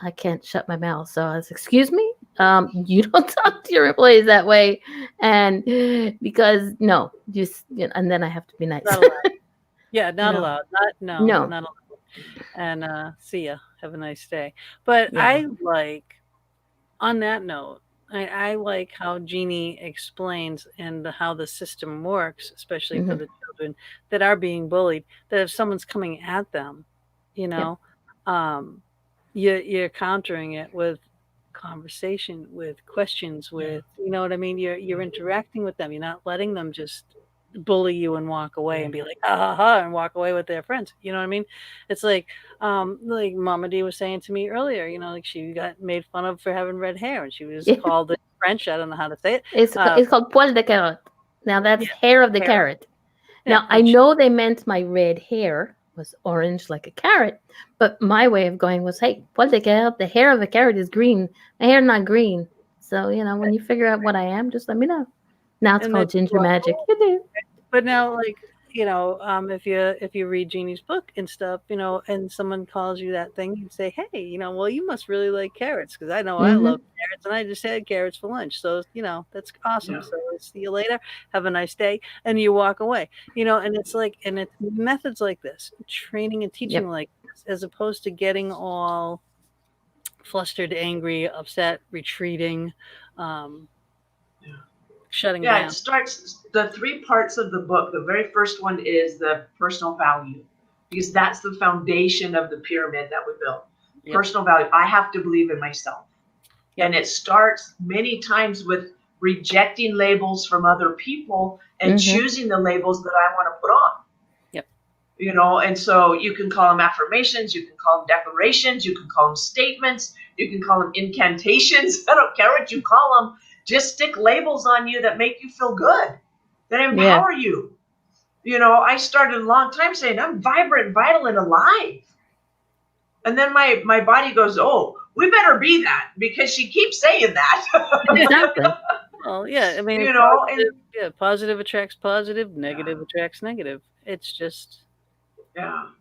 I can't shut my mouth. So I was, excuse me? You don't talk to your employees that way. And because no, and then I have to be nice. Not allowed. Yeah, not No. allowed. Not allowed. And see ya. Have a nice day. But Yeah. I like, on that note, I like how Jeanie explains and how the system works, especially for the children that are being bullied, that if someone's coming at them, you're countering it with conversation, with questions, with, you know what I mean? You're interacting with them. You're not letting them just bully you and walk away and be like, ha ha, and walk away with their friends. You know what I mean? It's like Mama D was saying to me earlier, like she got made fun of for having red hair and she was called in French. I don't know how to say it. It's called poil de carotte. Now that's hair of the carrot. Yeah, now I know they meant my red hair was orange like a carrot, but my way of going was, hey, poil de carotte, the hair of a carrot is green. My hair not green. So, when you figure out what I am, just let me know. Now it's called ginger magic. You do. But now, like, if you read Jeannie's book and stuff, and someone calls you that thing, you say, hey, well, you must really like carrots because I know I love carrots and I just had carrots for lunch. So, that's awesome. Yeah. So see you later. Have a nice day. And you walk away, and it's like, and it's methods like this, training and teaching like this, as opposed to getting all flustered, angry, upset, retreating, shutting down. It starts, the 3 parts of the book. The very first one is the personal value, because that's the foundation of the pyramid that we built. Yep. Personal value. I have to believe in myself. Yep. And it starts many times with rejecting labels from other people and choosing the labels that I want to put on. Yep. And so you can call them affirmations, you can call them declarations, you can call them statements, you can call them incantations. I don't care what you call them. Just stick labels on you that make you feel good, that empower you. I started a long time saying, I'm vibrant, vital, and alive. And then my body goes, oh, we better be that because she keeps saying that. Exactly. Well, yeah, I mean, positive attracts positive, negative attracts negative. It's just,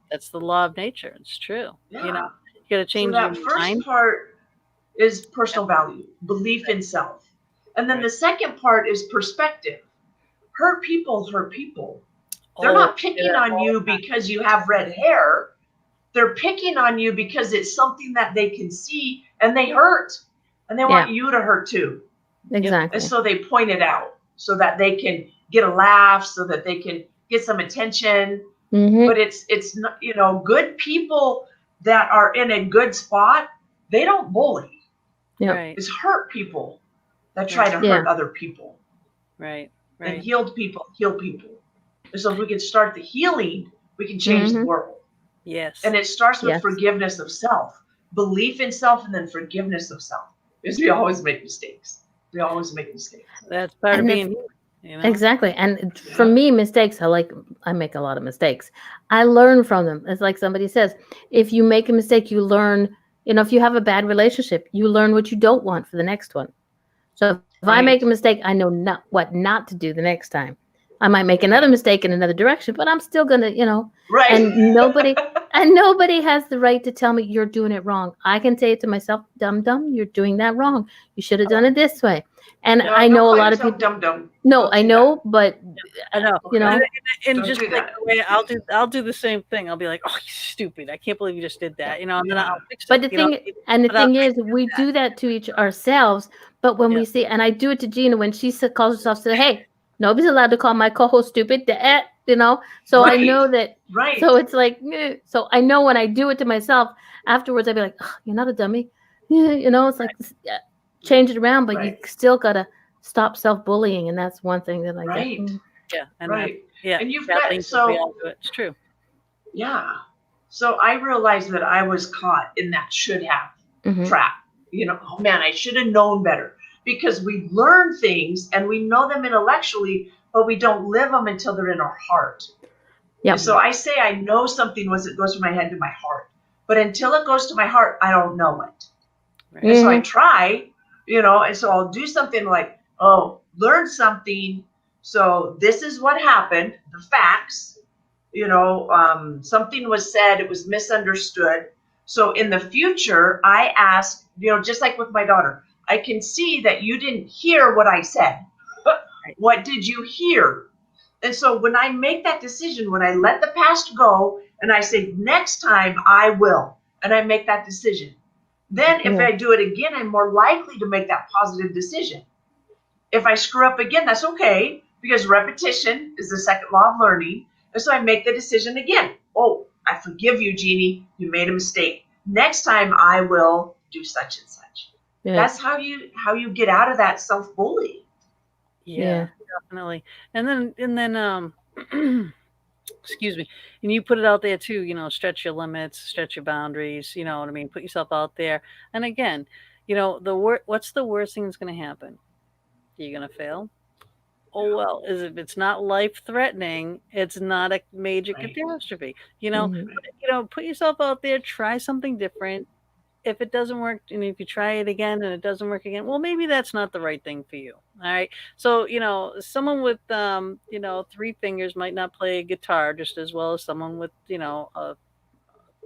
that's the law of nature. It's true. Yeah. You got to change so that your first mind. part is personal value, belief in self. And then the second part is perspective. Hurt people hurt people. They're not picking on you because you have red hair. They're picking on you because it's something that they can see and they hurt. And they want you to hurt too. Exactly. And so they point it out so that they can get a laugh, so that they can get some attention. But it's not, good people that are in a good spot, they don't bully. Right. It's hurt people that try to hurt other people. Right. And healed people heal people. And so if we can start the healing, we can change the world. Yes. And it starts with forgiveness of self, belief in self, and then forgiveness of self. Because we always make mistakes. That's part of being human. Exactly. And for me, mistakes, I make a lot of mistakes. I learn from them. It's like somebody says, if you make a mistake, you learn, if you have a bad relationship, you learn what you don't want for the next one. So If I make a mistake, I know what not to do the next time. I might make another mistake in another direction, but I'm still gonna, Right. And nobody has the right to tell me you're doing it wrong. I can say it to myself, dumb, you're doing that wrong. You should have done it this way. And No, I know a don't call lot of yourself people. dumb. No, Don't I do know, that. but I know. And Don't just do like that. the way I'll do the same thing. I'll be like, "Oh, you stupid! I can't believe you just did that," and then I'll fix it. But the thing is, we do that to ourselves. But when Yeah. we see, and I do it to Gina when she calls herself, say, "Hey, nobody's allowed to call my co-host stupid," So I know that. Right. So it's like, so I know when I do it to myself afterwards, I'd be like, "Oh, you're not a dummy," It's like change it around, but you still gotta stop self-bullying, and that's one thing that I get. Yeah, and Right. Yeah, And you've that got things that we all do it. It's true. Yeah. So I realized that I was caught in that should have trap. Oh man, I should have known better, because we learn things and we know them intellectually, but we don't live them until they're in our heart. Yeah. So I say I know something once it goes from my head to my heart, but until it goes to my heart, I don't know it. Right. And so I try, and so I'll do something like, learn something. So this is what happened, the facts. Something was said, it was misunderstood. So in the future, I ask, just like with my daughter, I can see that you didn't hear what I said. What did you hear? And so when I make that decision, when I let the past go and I say, next time I will, and I make that decision, then if I do it again, I'm more likely to make that positive decision. If I screw up again, that's okay, because repetition is the second law of learning. And so I make the decision again. Oh, I forgive you, Jeanie. You made a mistake. Next time I will do such and such. Yeah. That's how you get out of that self-bullying. Yeah, definitely. And then excuse me. And you put it out there too, stretch your limits, stretch your boundaries, you know what I mean? Put yourself out there. And again, what's the worst thing that's going to happen? You're going to fail? Oh, well, if it's not life-threatening, it's not a major catastrophe. Put yourself out there, try something different. If it doesn't work, and if you try it again and it doesn't work again, well, maybe that's not the right thing for you. All right. So, someone with, 3 fingers might not play a guitar just as well as someone with,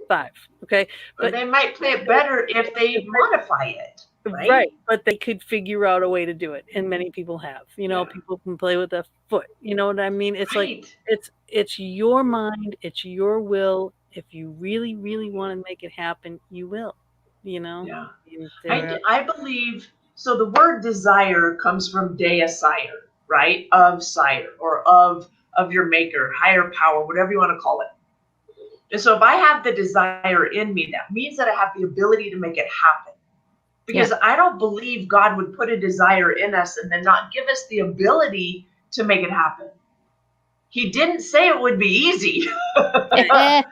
5. Okay. But they might play it better if they modify it. Right. But they could figure out a way to do it. And many people have, people can play with their foot. You know what I mean? It's like, it's your mind, it's your will. If you really, really want to make it happen, you will, Yeah. I believe, so the word desire comes from Dea Sire, right? Of Sire, or of your maker, higher power, whatever you want to call it. And so if I have the desire in me, that means that I have the ability to make it happen. Because I don't believe God would put a desire in us and then not give us the ability to make it happen. He didn't say it would be easy. The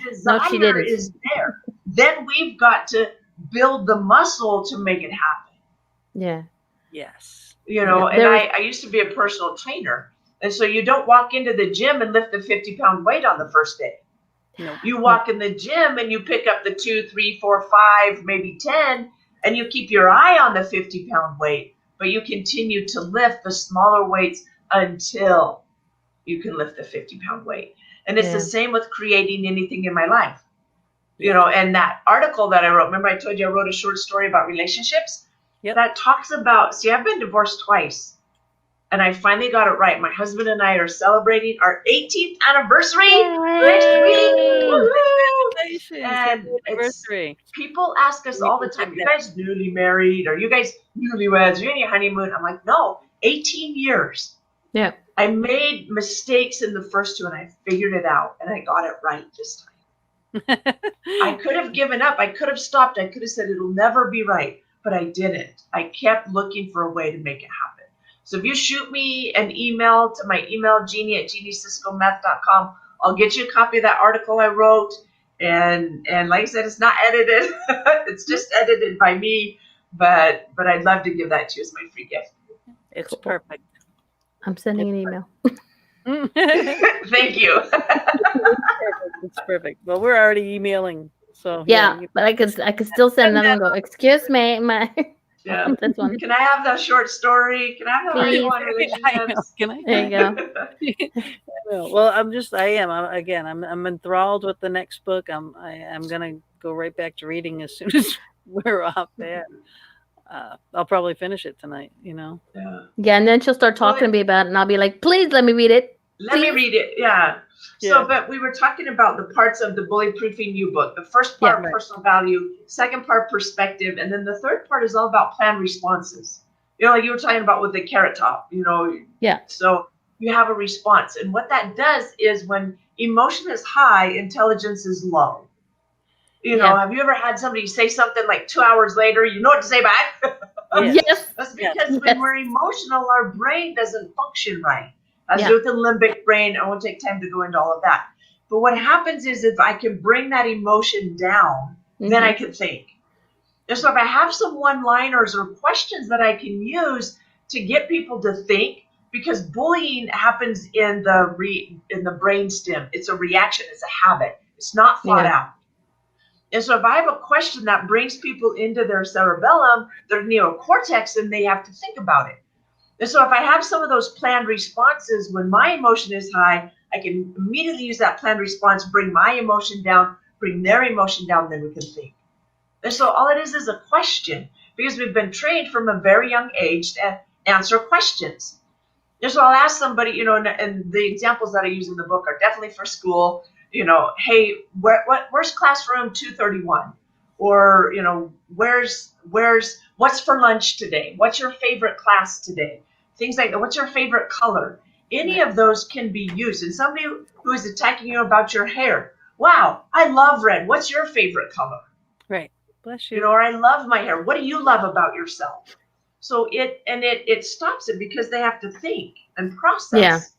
desire is there. Then we've got to build the muscle to make it happen. Yeah. Yes. And I used to be a personal trainer. And so you don't walk into the gym and lift the 50-pound weight on the first day. No. You walk in the gym and you pick up the 2, 3, 4, 5, maybe 10, and you keep your eye on the 50-pound weight, but you continue to lift the smaller weights until you can lift the 50-pound weight. And it's the same with creating anything in my life. And that article that I wrote, remember I told you I wrote a short story about relationships? Yep. That talks about, I've been divorced twice. And I finally got it right. My husband and I are celebrating our 18th anniversary next week. Woo-hoo! And people ask us all the time, you guys newly married? Or you guys newlyweds? Are you in your honeymoon? I'm like, no, 18 years. Yeah. I made mistakes in the first 2 and I figured it out and I got it right this time. I could have given up. I could have stopped. I could have said it'll never be right, but I didn't. I kept looking for a way to make it happen. So if you shoot me an email to my email, Jeanie@JeanieCisco-Meth.com, I'll get you a copy of that article I wrote. And like I said, it's not edited. It's just edited by me. But I'd love to give that to you as my free gift. It's perfect. I'm sending an email. Thank you. It's perfect. Well, we're already emailing. So but I could still send another one. Go, excuse me, Yeah. That's one. Can I have the short story? Can I have the Please. article on relationships? Can I? There you go. Well, I'm enthralled with the next book. I'm gonna go right back to reading as soon as we're off there. I'll probably finish it tonight. Yeah. Yeah, and then she'll start talking to me about it, and I'll be like, please let me read it. Let me read it. Yeah. So, but we were talking about the parts of the Bully Proofing You book. The first part, personal value. Second part, perspective. And then the third part is all about planned responses. You know, like you were talking about with the carrot top, you know. Yeah. So you have a response. And what that does is when emotion is high, intelligence is low. You know, have you ever had somebody say something like 2 hours later, you know what to say back? Yes. That's because when we're emotional, our brain doesn't function right. As with the limbic brain, I won't take time to go into all of that. But what happens is if I can bring that emotion down, then I can think. And so if I have some one-liners or questions that I can use to get people to think, because bullying happens in the brain stem. It's a reaction. It's a habit. It's not thought out. And so if I have a question that brings people into their cerebellum, their neocortex, and they have to think about it. And so if I have some of those planned responses, when my emotion is high, I can immediately use that planned response, bring my emotion down, bring their emotion down, then we can think. And so all it is a question, because we've been trained from a very young age to answer questions. And so I'll ask somebody, you know, and the examples that I use in the book are definitely for school, you know, hey, where's classroom 231? Or, you know, what's for lunch today? What's your favorite class today? Things like that. What's your favorite color? Any of those can be used. And somebody who is attacking you about your hair. Wow, I love red. What's your favorite color? Right. Bless you. You know, or I love my hair. What do you love about yourself? So it stops it because they have to think and process,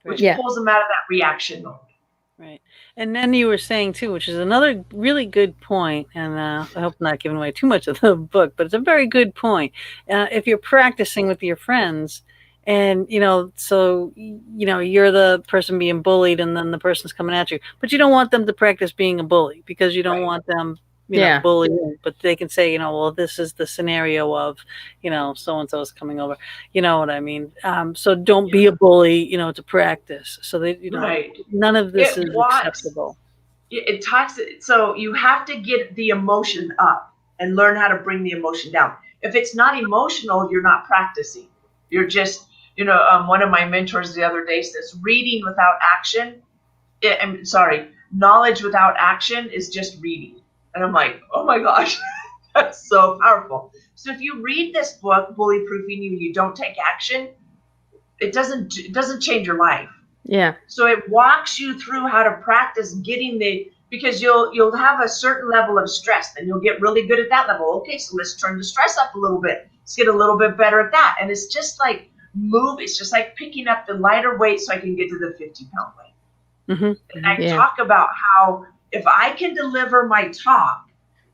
which pulls them out of that reaction mode. Right. And then you were saying too, which is another really good point, and I hope I'm not giving away too much of the book, but it's a very good point. If you're practicing with your friends and, you know, so, you know, you're the person being bullied and then the person's coming at you, but you don't want them to practice being a bully because you don't want them, you know, bullying, but they can say, you know, well, this is the scenario of, you know, so-and-so is coming over, you know what I mean? So don't be a bully, you know, to practice. So that, you know, none of this is acceptable. It talks, so you have to get the emotion up and learn how to bring the emotion down. If it's not emotional, you're not practicing. You're just, you know, one of my mentors the other day says, reading without action, knowledge without action is just reading. And I'm like, oh my gosh, that's so powerful. So if you read this book, Bully Proofing You, you don't take action, it doesn't change your life. Yeah. So it walks you through how to practice getting because you'll have a certain level of stress, and you'll get really good at that level. Okay, so let's turn the stress up a little bit. Let's get a little bit better at that. And it's just like it's just like picking up the lighter weight so I can get to the 50-pound weight. And I talk about how if I can deliver my talk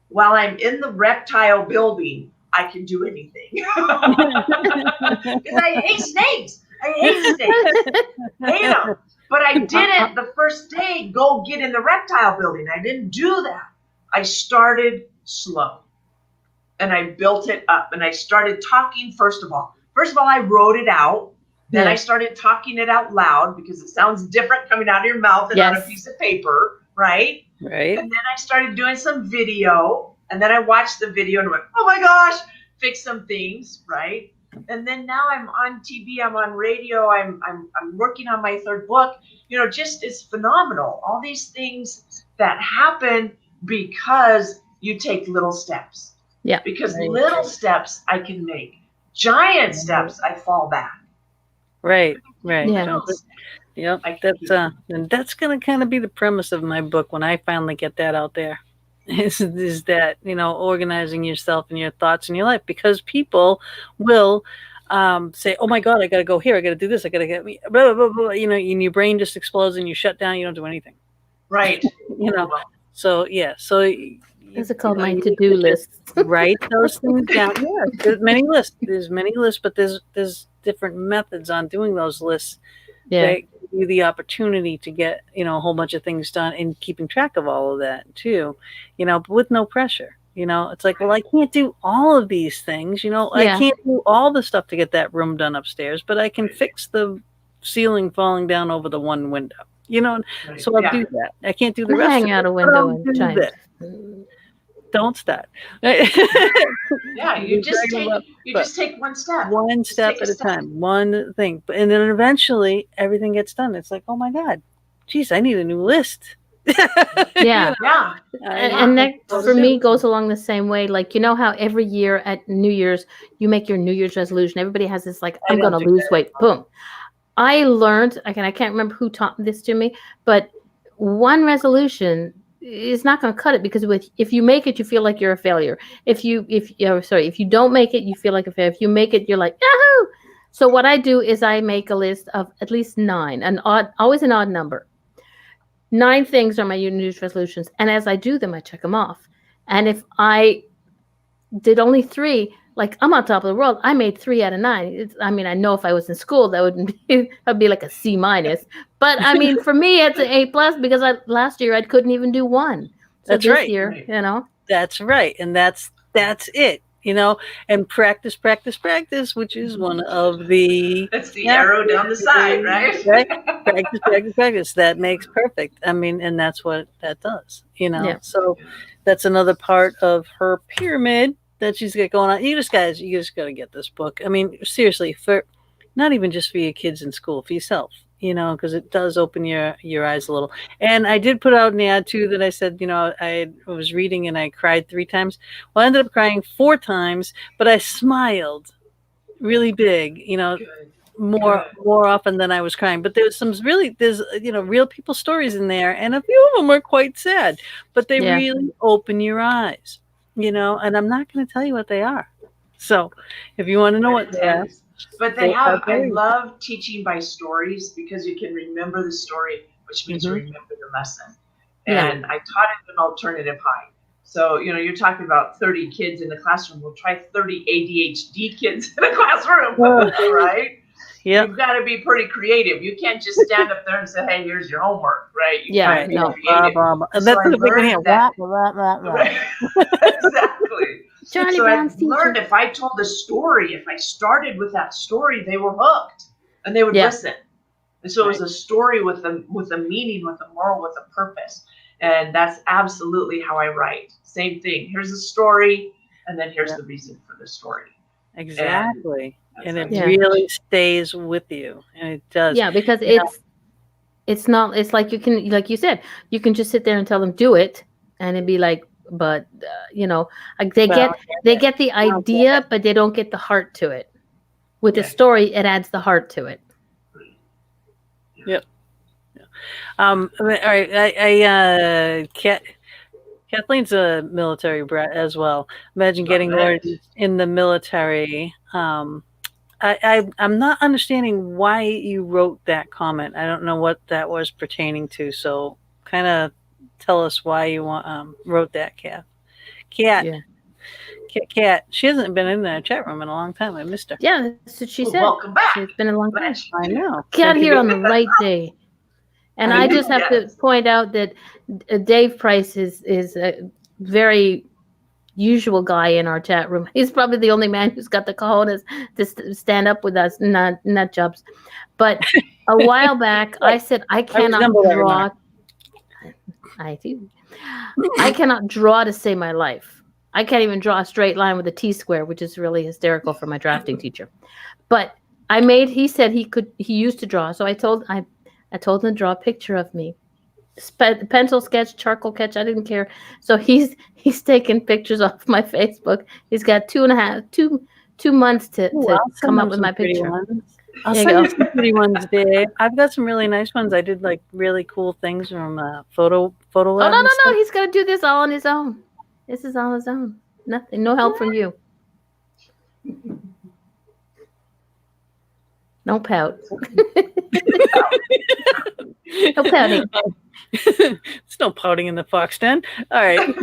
while I'm in the reptile building, I can do anything. Because I hate snakes. I hate snakes. Hate them. But I didn't the first day go get in the reptile building. I didn't do that. I started slow. And I built it up. And I started talking first of all. First of all, I wrote it out. Then I started talking it out loud because it sounds different coming out of your mouth than on a piece of paper, right? Right. And then I started doing some video. And then I watched the video and went, oh my gosh, fix some things, right? And then now I'm on TV, I'm on radio, I'm working on my third book. You know, just it's phenomenal. All these things that happen because you take little steps. Yeah. Because little steps I can make. Giant steps I fall back. Right. Right. Yeah. And that's going to kind of be the premise of my book when I finally get that out there. Is that, you know, organizing yourself and your thoughts in your life, because people will say, oh my God, I got to go here. I got to do this. I got to get me, blah, blah, blah, you know, and your brain just explodes and you shut down. You don't do anything. Right. You know, so yeah. So Those are called my to-do lists. Write those things down. Yeah, there's many lists. But there's different methods on doing those lists. Yeah. That give you the opportunity to get, you know, a whole bunch of things done and keeping track of all of that too, you know, but with no pressure. It's like, well, I can't do all of these things. I can't do all the stuff to get that room done upstairs, but I can fix the ceiling falling down over the one window. So I'll do that. I can't do the rest. Hang out a window and chime. Don't start. Yeah, you just take one step. One step at a time. One thing. And then eventually everything gets done. It's like, oh my God, geez, I need a new list. Yeah. And that for me goes along the same way. Like, how every year at New Year's, you make your New Year's resolution. Everybody has this, like, I'm going to lose weight. Boom. I learned, again, I can't remember who taught this to me, but one resolution is not going to cut it, because if you make it, you feel like you're a failure. If you don't make it, you feel like a failure. If you make it, you're like, yahoo! So what I do is I make a list of at least 9, always an odd number. 9 things are my New Year's resolutions. And as I do them, I check them off. And if I did only 3, like, I'm on top of the world. I made 3 out of 9. I know if I was in school, that'd be like a C-. But for me, it's an A+, because last year I couldn't even do 1. So that's this right. year, That's right. And that's it. And practice, which is one of the... That's the arrow down the side, right? Practice. That makes perfect. And that's what that does, Yeah. So that's another part of her pyramid that she's got going on. You just got to get this book. Seriously, for not even just for your kids in school, for yourself, because it does open your eyes a little. And I did put out an ad too that I said, I was reading and I cried 3 times. Well, I ended up crying 4 times, but I smiled really big, more often than I was crying. But there's real people stories in there, and a few of them were quite sad, but they really open your eyes, and I'm not going to tell you what they are. So if you want to know what they are. But I love teaching by stories, because you can remember the story, which means you remember the lesson. And I taught it in alternative high. So, you're talking about 30 kids in the classroom. We'll try 30 ADHD kids in a classroom, right? Yep. You've got to be pretty creative. You can't just stand up there and say, hey, here's your homework, right? No. And that's the big hand. Right. Exactly. Charlie so Brown's I learned if I told a story, if I started with that story, they were hooked and they would listen. And so it was a story with a meaning, with a moral, with a purpose. And that's absolutely how I write. Same thing. Here's a story, and then here's the reason for the story. Exactly. And it really stays with you. And it does. Yeah, because it's not, it's like you can, like you said, you can just sit there and tell them do it, and it'd be like, but like they get the idea, but they don't get the heart to it. With the story, it adds the heart to it. Yep. All right. Kathleen's a military brat as well. Imagine getting learned in the military. I'm not understanding why you wrote that comment. I don't know what that was pertaining to. So kind of tell us why you wrote that, Kat. Kat, she hasn't been in the chat room in a long time. I missed her. Yeah, that's what she said. Welcome back. It's been a long time. I know. Got here on the right day. And I just have to point out that Dave Price is a very usual guy in our chat room. He's probably the only man who's got the cojones to stand up with us, nut jobs. But a while back, I said I cannot draw. I do. I cannot draw to save my life. I can't even draw a straight line with a T-square, which is really hysterical for my drafting teacher. But he said he used to draw. So I told him to draw a picture of me. Pencil sketch, charcoal sketch, I didn't care. So he's taking pictures off my Facebook. He's got 2 months to come up with my picture. I'll send you some pretty ones, Dave. I've got some really nice ones. I did like really cool things from photo lab. Oh no! He's gonna do this all on his own. This is all his own. Nothing. No help from you. No pout. No pouting. There's no pouting in the Fox Den. All right.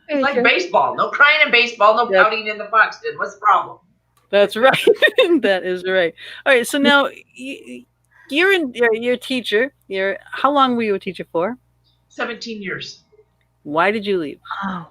It's like baseball. No crying in baseball. No pouting in the Fox Den. What's the problem? That's right. That is right. All right. So now you're a teacher. How long were you a teacher for? 17 years. Why did you leave? Oh.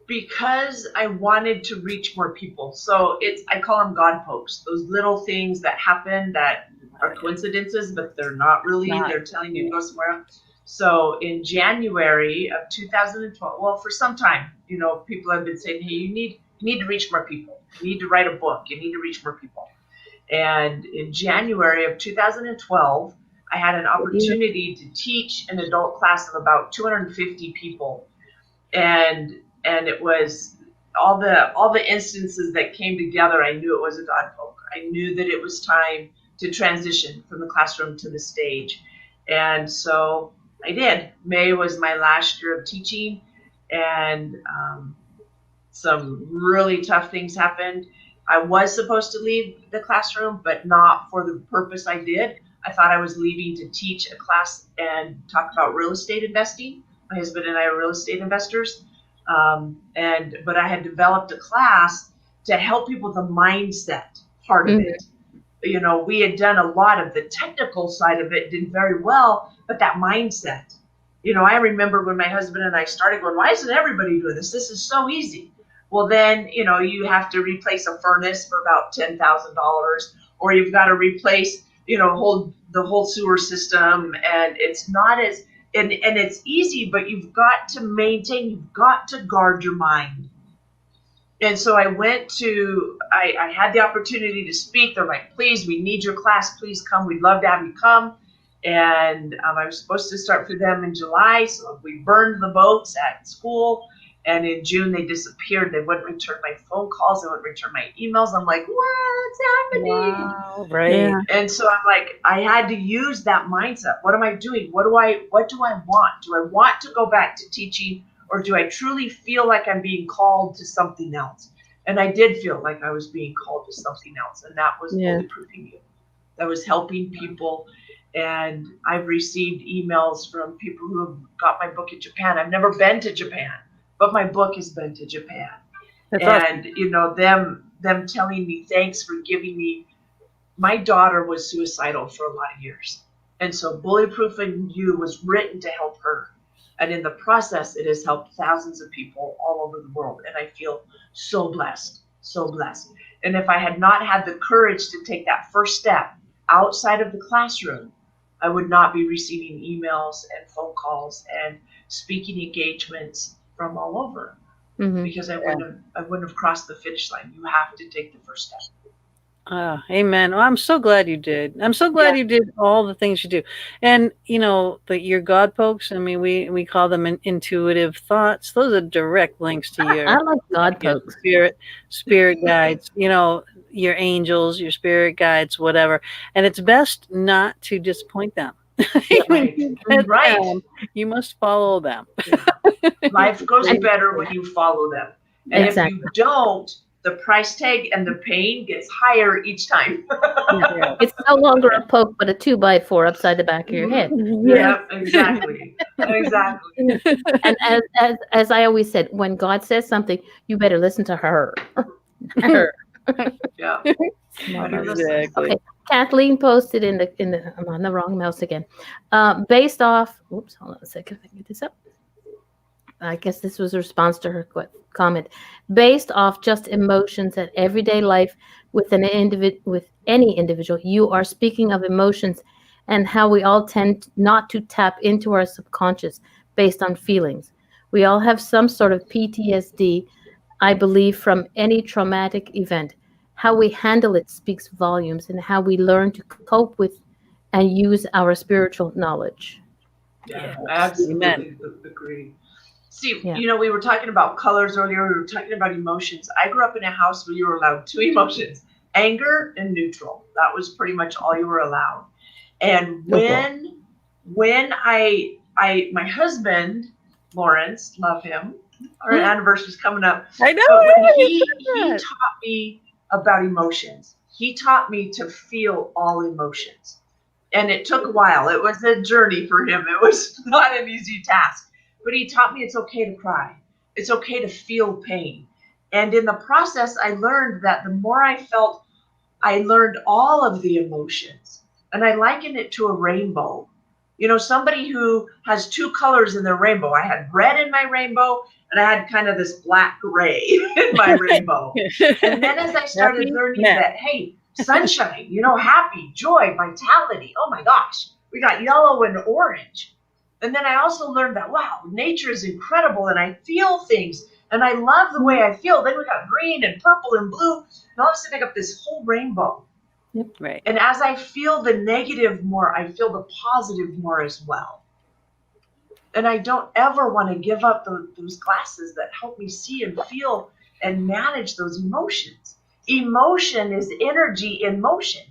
Because I wanted to reach more people. So I call them God pokes, those little things that happen that are coincidences, but they're not really. They're telling you to go somewhere else. So in January of 2012, well, for some time, people have been saying, hey, you need to reach more people. You need to write a book. You need to reach more people. And in January of 2012, I had an opportunity to teach an adult class of about 250 people. And it was all the instances that came together. I knew it was a God poke. I knew that it was time to transition from the classroom to the stage. And so I did. May was my last year of teaching, and some really tough things happened. I was supposed to leave the classroom, but not for the purpose I did. I thought I was leaving to teach a class and talk about real estate investing. My husband and I are real estate investors. But I had developed a class to help people with the mindset part of it. We had done a lot of the technical side of it, did very well, but that mindset. I remember when my husband and I started going, why isn't everybody doing this? This is so easy. Well, then, you have to replace a furnace for about $10,000, or you've got to replace, the whole sewer system, and it's not as, and it's easy, but you've got to guard your mind. And so I had the opportunity to speak. They're like, please, we need your class. Please come. We'd love to have you come. And I was supposed to start for them in July. So we burned the boats at school. And in June, they disappeared. They wouldn't return my phone calls. They wouldn't return my emails. I'm like, what's happening? Wow, right. Yeah. And so I'm like, I had to use that mindset. What am I doing? What do I want? Do I want to go back to teaching, or do I truly feel like I'm being called to something else? And I did feel like I was being called to something else. And that was bulletproofing you. That was helping people. And I've received emails from people who have got my book in Japan. I've never been to Japan, but my book has been to Japan. That's and awesome. Them telling me, thanks for giving me. My daughter was suicidal for a lot of years, and so Bulletproofing You was written to help her, and in the process it has helped thousands of people all over the world, and I feel so blessed. And if I had not had the courage to take that first step outside of the classroom, I would not be receiving emails and phone calls and speaking engagements from all over, because I wouldn't have crossed the finish line. You have to take the first step. Amen. Well, I'm so glad you did. I'm so glad you did all the things you do. And, your God pokes, I mean, we call them intuitive thoughts. Those are direct links to your I like God pokes. Spirit guides, your angels, your spirit guides, whatever. And it's best not to disappoint them. Right. You must follow them. Life goes better when you follow them. And if you don't, the price tag and the pain gets higher each time. It's no longer a poke, but a 2x4 upside the back of your head. Yeah, exactly. And as I always said, when God says something, you better listen to her. Yeah. Exactly. Okay. Kathleen posted in the I'm on the wrong mouse again. Based off, hold on a second, if I can get this up. I guess this was a response to her comment. Based off just emotions and everyday life with any individual, you are speaking of emotions and how we all tend not to tap into our subconscious based on feelings. We all have some sort of PTSD, I believe, from any traumatic event. How we handle it speaks volumes, and how we learn to cope with and use our spiritual knowledge. Yeah, absolutely agree. See, we were talking about colors earlier. We were talking about emotions. I grew up in a house where you were allowed 2 emotions, anger and neutral. That was pretty much all you were allowed. And when my husband, Lawrence, love him, our anniversary's coming up. I know. But when he taught me about emotions. He taught me to feel all emotions. And it took a while. It was a journey for him. It was not an easy task. But he taught me it's okay to cry. It's okay to feel pain. And in the process, I learned that the more I felt, I learned all of the emotions. And I liken it to a rainbow. Somebody who has two colors in their rainbow. I had red in my rainbow, and I had kind of this black gray in my rainbow. And then as I started learning that, hey, sunshine, happy, joy, vitality. Oh my gosh, we got yellow and orange. And then I also learned that, wow, nature is incredible, and I feel things, and I love the way I feel. Then we got green and purple and blue, and all of a sudden I got this whole rainbow. Yep. Right. And as I feel the negative more, I feel the positive more as well. And I don't ever want to give up those glasses that help me see and feel and manage those emotions. Emotion is energy in motion.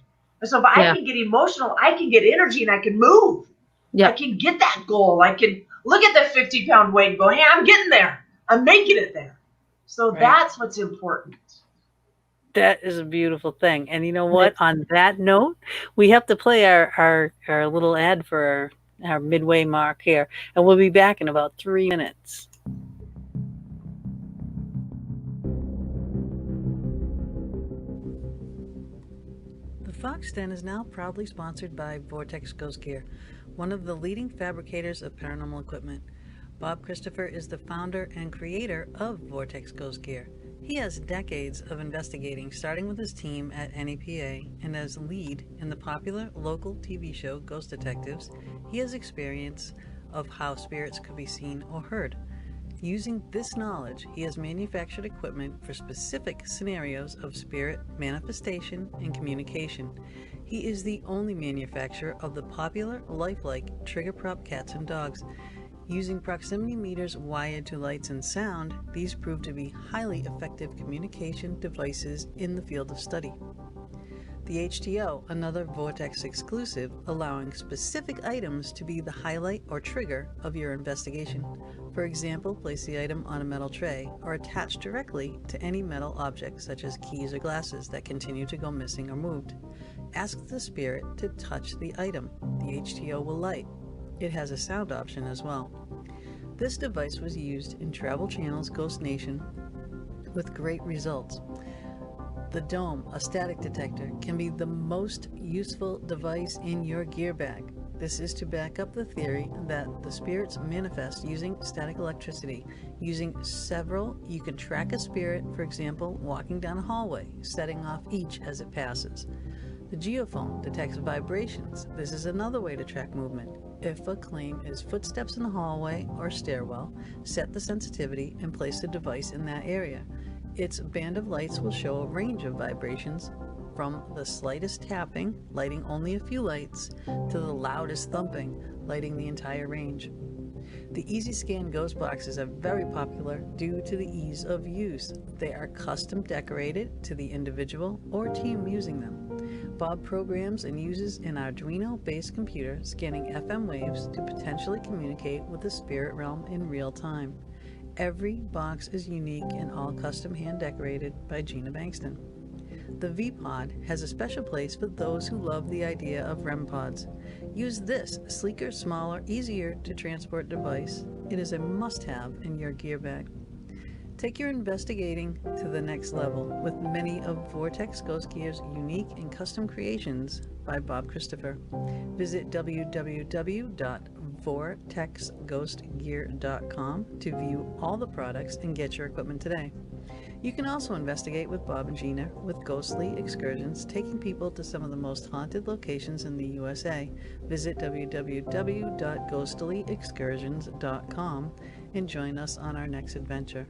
And so if I can get emotional, I can get energy and I can move. I can get that goal. I can look at the 50-pound weight and go, hey, I'm getting there. I'm making it there. So that's what's important. That is a beautiful thing. And you know what? On that note, we have to play our little ad for our midway mark here. And we'll be back in about 3 minutes. The Fox Den is now proudly sponsored by Vortex Ghost Gear, one of the leading fabricators of paranormal equipment. Bob Christopher is the founder and creator of Vortex Ghost Gear. He has decades of investigating, starting with his team at NEPA, and as lead in the popular local TV show Ghost Detectives, he has experience of how spirits could be seen or heard. Using this knowledge, he has manufactured equipment for specific scenarios of spirit manifestation and communication. He is the only manufacturer of the popular lifelike trigger prop cats and dogs. Using proximity meters wired to lights and sound, these prove to be highly effective communication devices in the field of study. The HTO, another Vortex exclusive, allowing specific items to be the highlight or trigger of your investigation. For example, place the item on a metal tray or attach directly to any metal object such as keys or glasses that continue to go missing or moved. Ask the spirit to touch the item. The HTO will light. It has a sound option as well. This device was used in Travel Channel's Ghost Nation with great results. The Dome, a static detector, can be the most useful device in your gear bag. This is to back up the theory that the spirits manifest using static electricity. Using several, you can track a spirit, for example, walking down a hallway, setting off each as it passes. The geophone detects vibrations. This is another way to track movement. If a claim is footsteps in the hallway or stairwell, set the sensitivity and place the device in that area. Its band of lights will show a range of vibrations from the slightest tapping, lighting only a few lights, to the loudest thumping, lighting the entire range. The Easy Scan ghost boxes are very popular due to the ease of use. They are custom decorated to the individual or team using them. Bob programs and uses an Arduino-based computer scanning FM waves to potentially communicate with the spirit realm in real time. Every box is unique and all custom hand decorated by Gina Bankston. The V-Pod has a special place for those who love the idea of REM pods. Use this sleeker, smaller, easier to transport device. It is a must-have in your gear bag. Take your investigating to the next level with many of Vortex Ghost Gear's unique and custom creations by Bob Christopher. Visit www.vortexghostgear.com to view all the products and get your equipment today. You can also investigate with Bob and Gina with ghostly excursions, taking people to some of the most haunted locations in the USA. Visit www.ghostlyexcursions.com and join us on our next adventure.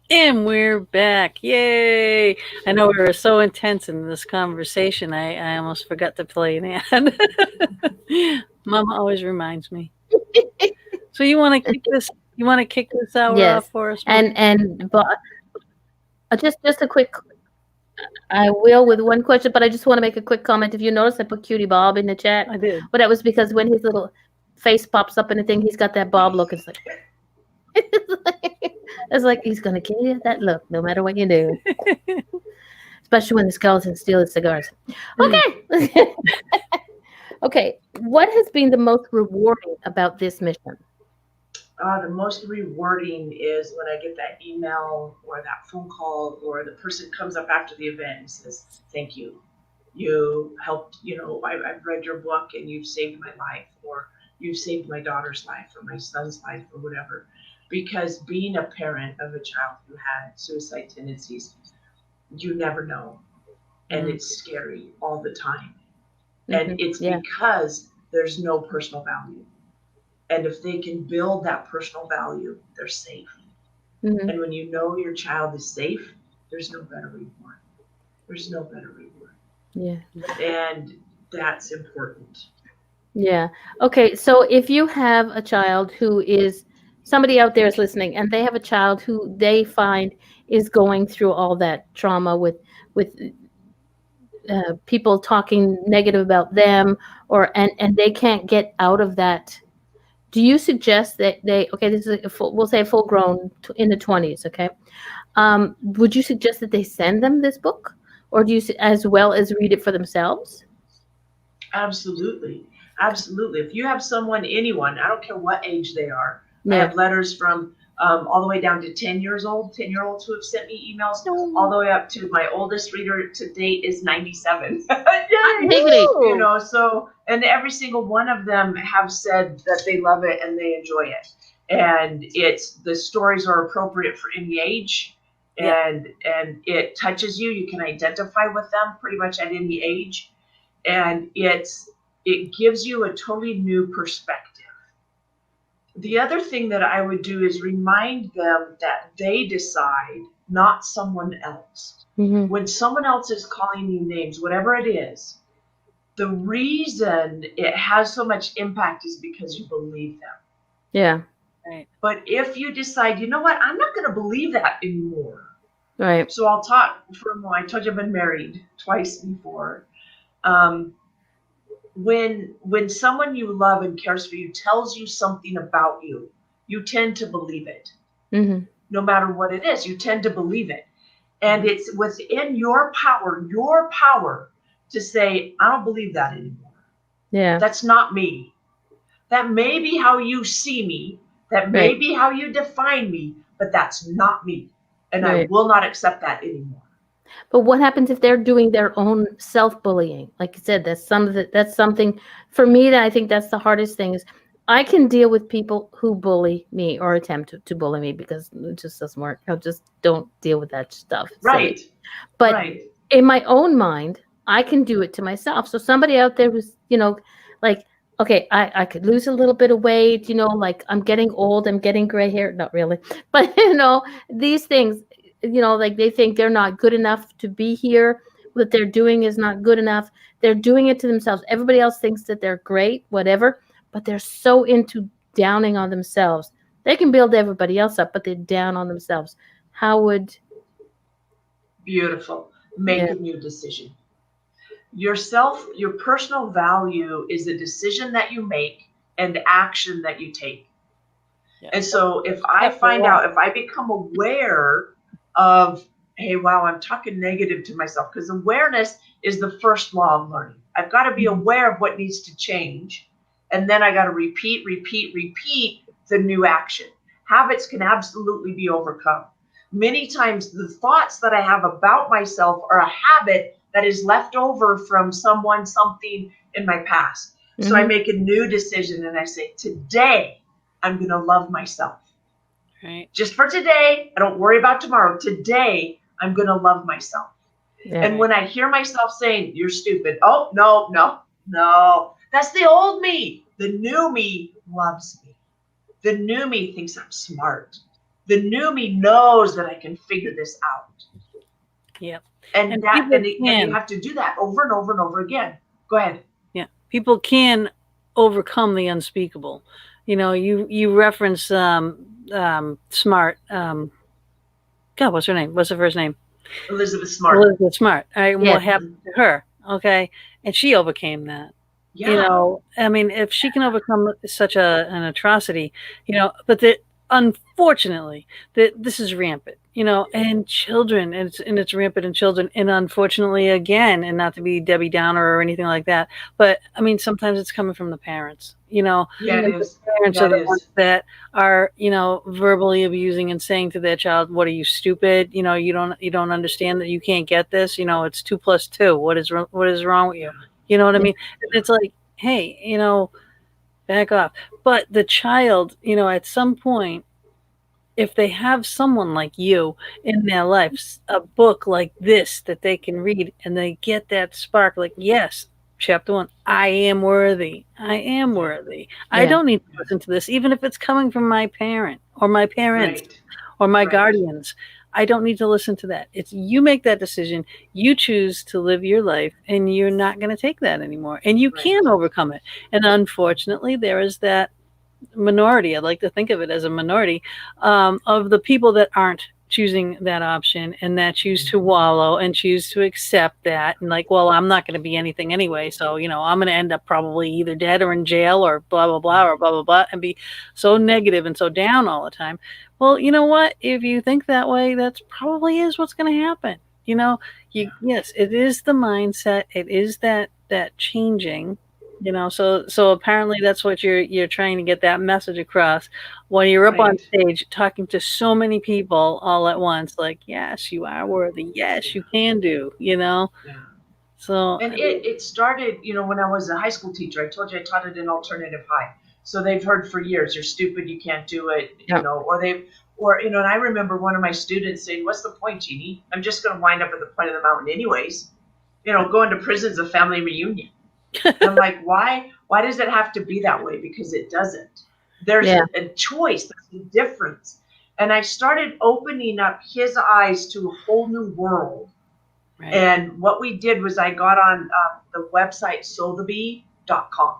And we're back. Yay! I know we were so intense in this conversation, I almost forgot to play an ad. Mama always reminds me. So you want to kick this? You want to kick this hour off for us? And but just a quick. I will with one question, but I just want to make a quick comment. If you notice, I put Cutie Bob in the chat. I did. But that was because when his little face pops up in the thing, he's got that Bob look. It's like it's like he's gonna give you that look no matter what you do. Especially when the skeletons steal his cigars. Okay. Okay. What has been the most rewarding about this mission? The most rewarding is when I get that email or that phone call, or the person comes up after the event and says, "Thank you. You helped, I've read your book and you've saved my life, or you've saved my daughter's life or my son's life or whatever." Because being a parent of a child who had suicide tendencies, you never know. And it's scary all the time. And it's because there's no personal value. And if they can build that personal value, they're safe. And when you know your child is safe, there's no better reward. There's no better reward. Yeah. And that's important. Yeah. Okay. So if you have a child who is, somebody out there is listening, and they have a child who they find is going through all that trauma with people talking negative about them, and they can't get out of that. Do you suggest that this is we'll say full grown in the 20s, okay? Would you suggest that they send them this book, or do you, as well as read it for themselves? Absolutely. Absolutely. If you have anyone, I don't care what age they are. I have letters from all the way down to 10-year-olds who have sent me emails, all the way up to my oldest reader to date is 97. So, and every single one of them have said that they love it and they enjoy it. And the stories are appropriate for any age, and it touches you. You can identify with them pretty much at any age. And it gives you a totally new perspective. The other thing that I would do is remind them that they decide, not someone else. When someone else is calling you names, whatever it is, the reason it has so much impact is because you believe them. Yeah. Right. But if you decide, you know what, I'm not going to believe that anymore. Right. So I'll talk I told you I've been married twice before. When someone you love and cares for you tells you something about you, you tend to believe it. No matter what it is, you tend to believe it. And it's within your power to say, I don't believe that anymore. Yeah. That's not me. That may be how you see me. That may be how you define me, but that's not me. And I will not accept that anymore. But what happens if they're doing their own self-bullying? Like you said, that's something for me that I think that's the hardest thing is I can deal with people who bully me or attempt to bully me because it just doesn't work. I just don't deal with that stuff. Right. But in my own mind, I can do it to myself. So somebody out there who's, like, okay, I could lose a little bit of weight, like I'm getting old, I'm getting gray hair. Not really. But, these things, like they think they're not good enough to be here. What they're doing is not good enough. They're doing it to themselves. Everybody else thinks that they're great, whatever, but they're so into downing on themselves. They can build everybody else up, but they're down on themselves. How would... Beautiful. Make a new decision. Your personal value is a decision that you make and action that you take. Yeah. And so if I if I become aware of, hey, wow, I'm talking negative to myself, because awareness is the first law of learning. I've got to be aware of what needs to change. And then I got to repeat the new action. Habits can absolutely be overcome. Many times the thoughts that I have about myself are a habit that is left over from something in my past. So I make a new decision and I say, today, I'm going to love myself. Right. Just for today. I don't worry about tomorrow. Today, I'm going to love myself. Yeah. And when I hear myself saying, you're stupid. Oh, no. That's the old me. The new me loves me. The new me thinks I'm smart. The new me knows that I can figure this out. Yep. And you have to do that over and over and over again. Go ahead. Yeah. People can overcome the unspeakable. You reference Smart. God, what's her name? What's her first name? Elizabeth Smart. Elizabeth Smart. All right. What happened to her? Okay. And she overcame that. Yeah. If she can overcome such an atrocity, but unfortunately, this is rampant. and children, and it's rampant in children, and unfortunately, again, and not to be Debbie Downer or anything like that, but I mean, sometimes it's coming from the parents, Yeah, and it the is. parents Yeah, are it the ones is. that are, verbally abusing and saying to their child, "What are you, stupid? You don't understand that you can't get this. It's 2 plus 2. What is wrong with you? You know what I mean?" And it's like, hey, back off. But the child, at some point, if they have someone like you in their life, a book like this that they can read, and they get that spark, like, yes, chapter 1, I am worthy. I am worthy. I Yeah. don't need to listen to this, even if it's coming from my parent or my parents Right. or my Right. guardians. I don't need to listen to that. It's you make that decision. You choose to live your life, and you're not going to take that anymore. And you Right. can overcome it. And unfortunately, there is that minority. I like to think of it as a minority of the people that aren't choosing that option, and that choose to wallow and choose to accept that, and like, well, I'm not going to be anything anyway, so I'm going to end up probably either dead or in jail or blah blah blah or blah blah blah, and be so negative and so down all the time. Well, you know what? If you think that way, that's probably is what's going to happen. Yes, it is the mindset. It is that changing. So apparently that's what you're trying to get that message across when you're up on Right. stage talking to so many people all at once, like, yes, you are worthy, yes, you can do. Yeah. So And it started, when I was a high school teacher. I told you I taught at an alternative high. So they've heard for years, you're stupid, you can't do it, Yeah. and I remember one of my students saying, what's the point, Jeanie? I'm just going to wind up at the point of the mountain anyways. Going to prison's a family reunion. And I'm like, why? Why does it have to be that way? Because it doesn't. There's Yeah. a choice. There's a difference. And I started opening up his eyes to a whole new world. right. And what we did was I got on the website sotheby.com.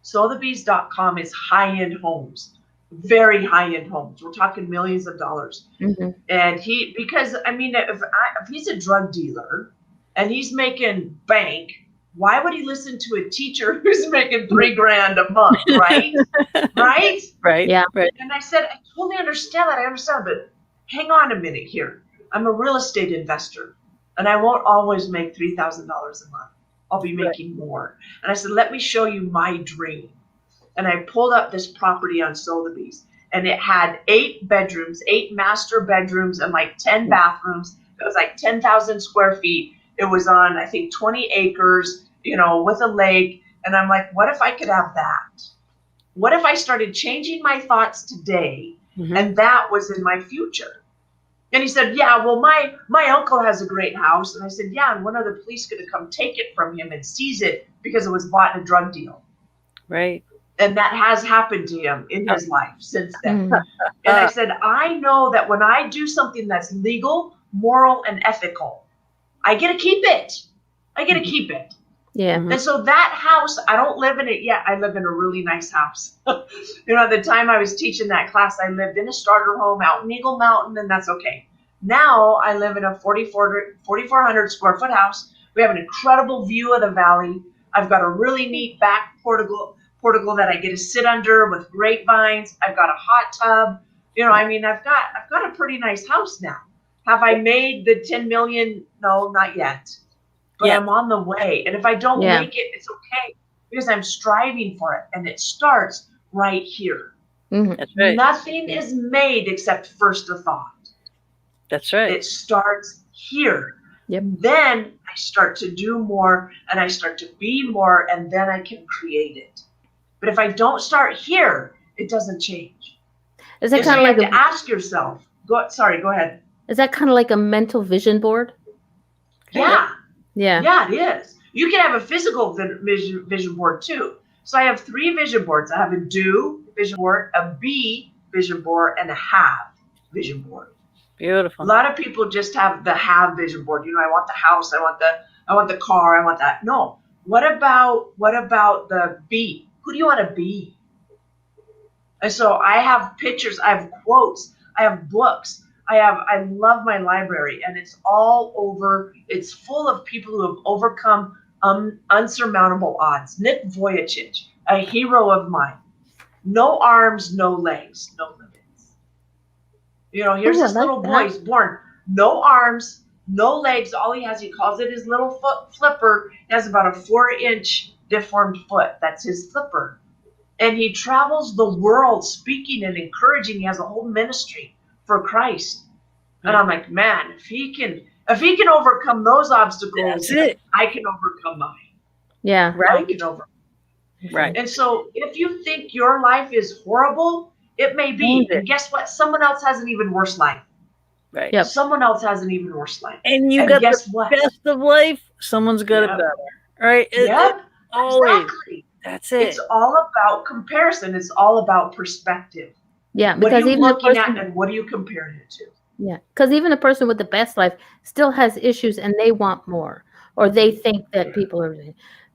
Sotheby's.com is high-end homes, very high-end homes. We're talking millions of dollars. Mm-hmm. And because if he's a drug dealer and he's making bank, why would he listen to a teacher who's making $3,000 a month, right? Right? Right. Yeah. Right. And I said, I totally understand that. I understand, but hang on a minute here. I'm a real estate investor, and I won't always make $3,000 a month. I'll be making more. And I said, let me show you my dream. And I pulled up this property on Sotheby's, and it had 8 bedrooms, 8 master bedrooms, and like 10 bathrooms. It was like 10,000 square feet. It was on, I think, 20 acres, with a lake. And I'm like, what if I could have that? What if I started changing my thoughts today, Mhm. and that was in my future? And he said, yeah, well, my uncle has a great house. And I said, yeah, and when are the police going to come take it from him and seize it because it was bought in a drug deal? Right. And that has happened to him in his life since then. Mm-hmm. And I said, I know that when I do something that's legal, moral, and ethical, I get to keep it. I get to keep it. Yeah. Mhm. And so that house, I don't live in it yet. I live in a really nice house. At the time I was teaching that class, I lived in a starter home out in Eagle Mountain, and that's okay. Now I live in a 4,400 square foot house. We have an incredible view of the valley. I've got a really neat back portico that I get to sit under with grapevines. I've got a hot tub. I've got a pretty nice house now. Have I made the 10 million? No, not yet. But Yeah. I'm on the way. And if I don't Yeah. make it, it's okay, because I'm striving for it. And it starts right here. Mm-hmm. That's right. Nothing is made except first a thought. That's right. It starts here. Yep. Then I start to do more, and I start to be more, and then I can create it. But if I don't start here, it doesn't change. Is that And so kind you of like have to ask yourself. Go ahead. is that kind of like a mental vision board? Yeah. Yeah. Yeah, it is. You can have a physical vision board too. So I have 3 vision boards. I have a do vision board, a be vision board, and a have vision board. Beautiful. A lot of people just have the have vision board. I want the house, I want the car, I want that. No. What about the be? Who do you want to be? And so I have pictures, I have quotes, I have books. I love my library, and it's all over. It's full of people who have overcome unsurmountable odds. Nick Vujicic, a hero of mine. No arms, no legs, no limits. Here's Ooh, I this like little that. boy. He's born, no arms, no legs. All he has, he calls it his little foot flipper. He has about a 4-inch deformed foot. That's his flipper. And he travels the world speaking and encouraging. He has a whole ministry for Christ. And I'm like, man, if he can overcome those obstacles, That's it. I can overcome mine. Yeah. I can overcome. Right. And so if you think your life is horrible, it may be. And guess what? Someone else has an even worse life. Right. Yep. Someone else has an even worse life. And you And got guess the what? best of life. Someone's got it Yep. better. Right. Yep. Always. Exactly. That's it. It's all about comparison. It's all about perspective. Yeah, What are because you even the looking person, at and what are you comparing it to? yeah, because even the person with the best life still has issues, and they want more, or they think that people are.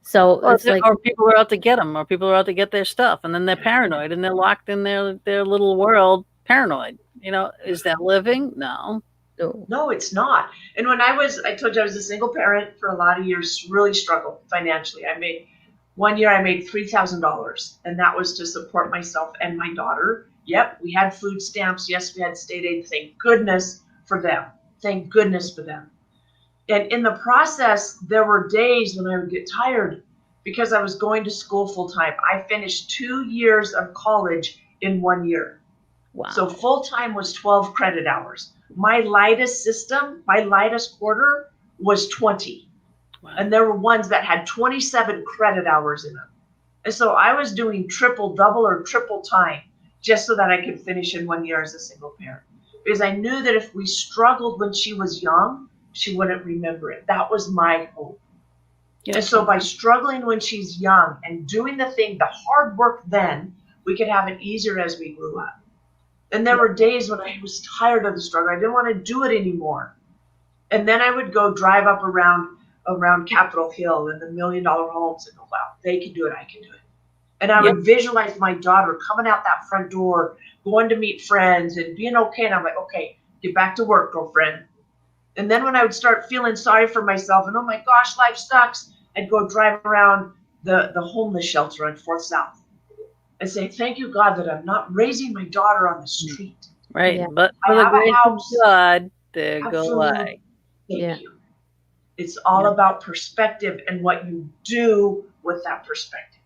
So Or, it's like, or people are out to get them, or people are out to get their stuff, and then they're paranoid, and they're locked in their little world, paranoid. Is that living? No. oh, No, it's not. And when I told you I was a single parent for a lot of years, really struggled financially. One year I made $3,000, and that was to support myself and my daughter. Yep, we had food stamps. Yes, we had state aid. Thank goodness for them. Thank goodness for them. And in the process, there were days when I would get tired because I was going to school full time. I finished 2 years of college in 1 year. wow. So full time was 12 credit hours. My lightest quarter was 20. Wow. And there were ones that had 27 credit hours in them. And so I was doing double or triple time just so that I could finish in 1 year as a single parent. Because I knew that if we struggled when she was young, she wouldn't remember it. That was my hope. Yeah. And so by struggling when she's young and doing the hard work then, we could have it easier as we grew up. And there were days when I was tired of the struggle. I didn't want to do it anymore. And then I would go drive up around Capitol Hill and the $1 million homes and go, wow, they can do it, I can do it. And I would visualize my daughter coming out that front door, going to meet friends and being okay. And I'm like, okay, get back to work, girlfriend. And then when I would start feeling sorry for myself and, oh my gosh, life sucks, I'd go drive around the homeless shelter on 4th South and say, thank you, God, that I'm not raising my daughter on the street. Right. Yeah. But I for the have a grace of house. God, there Have go food. I. Thank you. It's all about perspective and what you do with that perspective.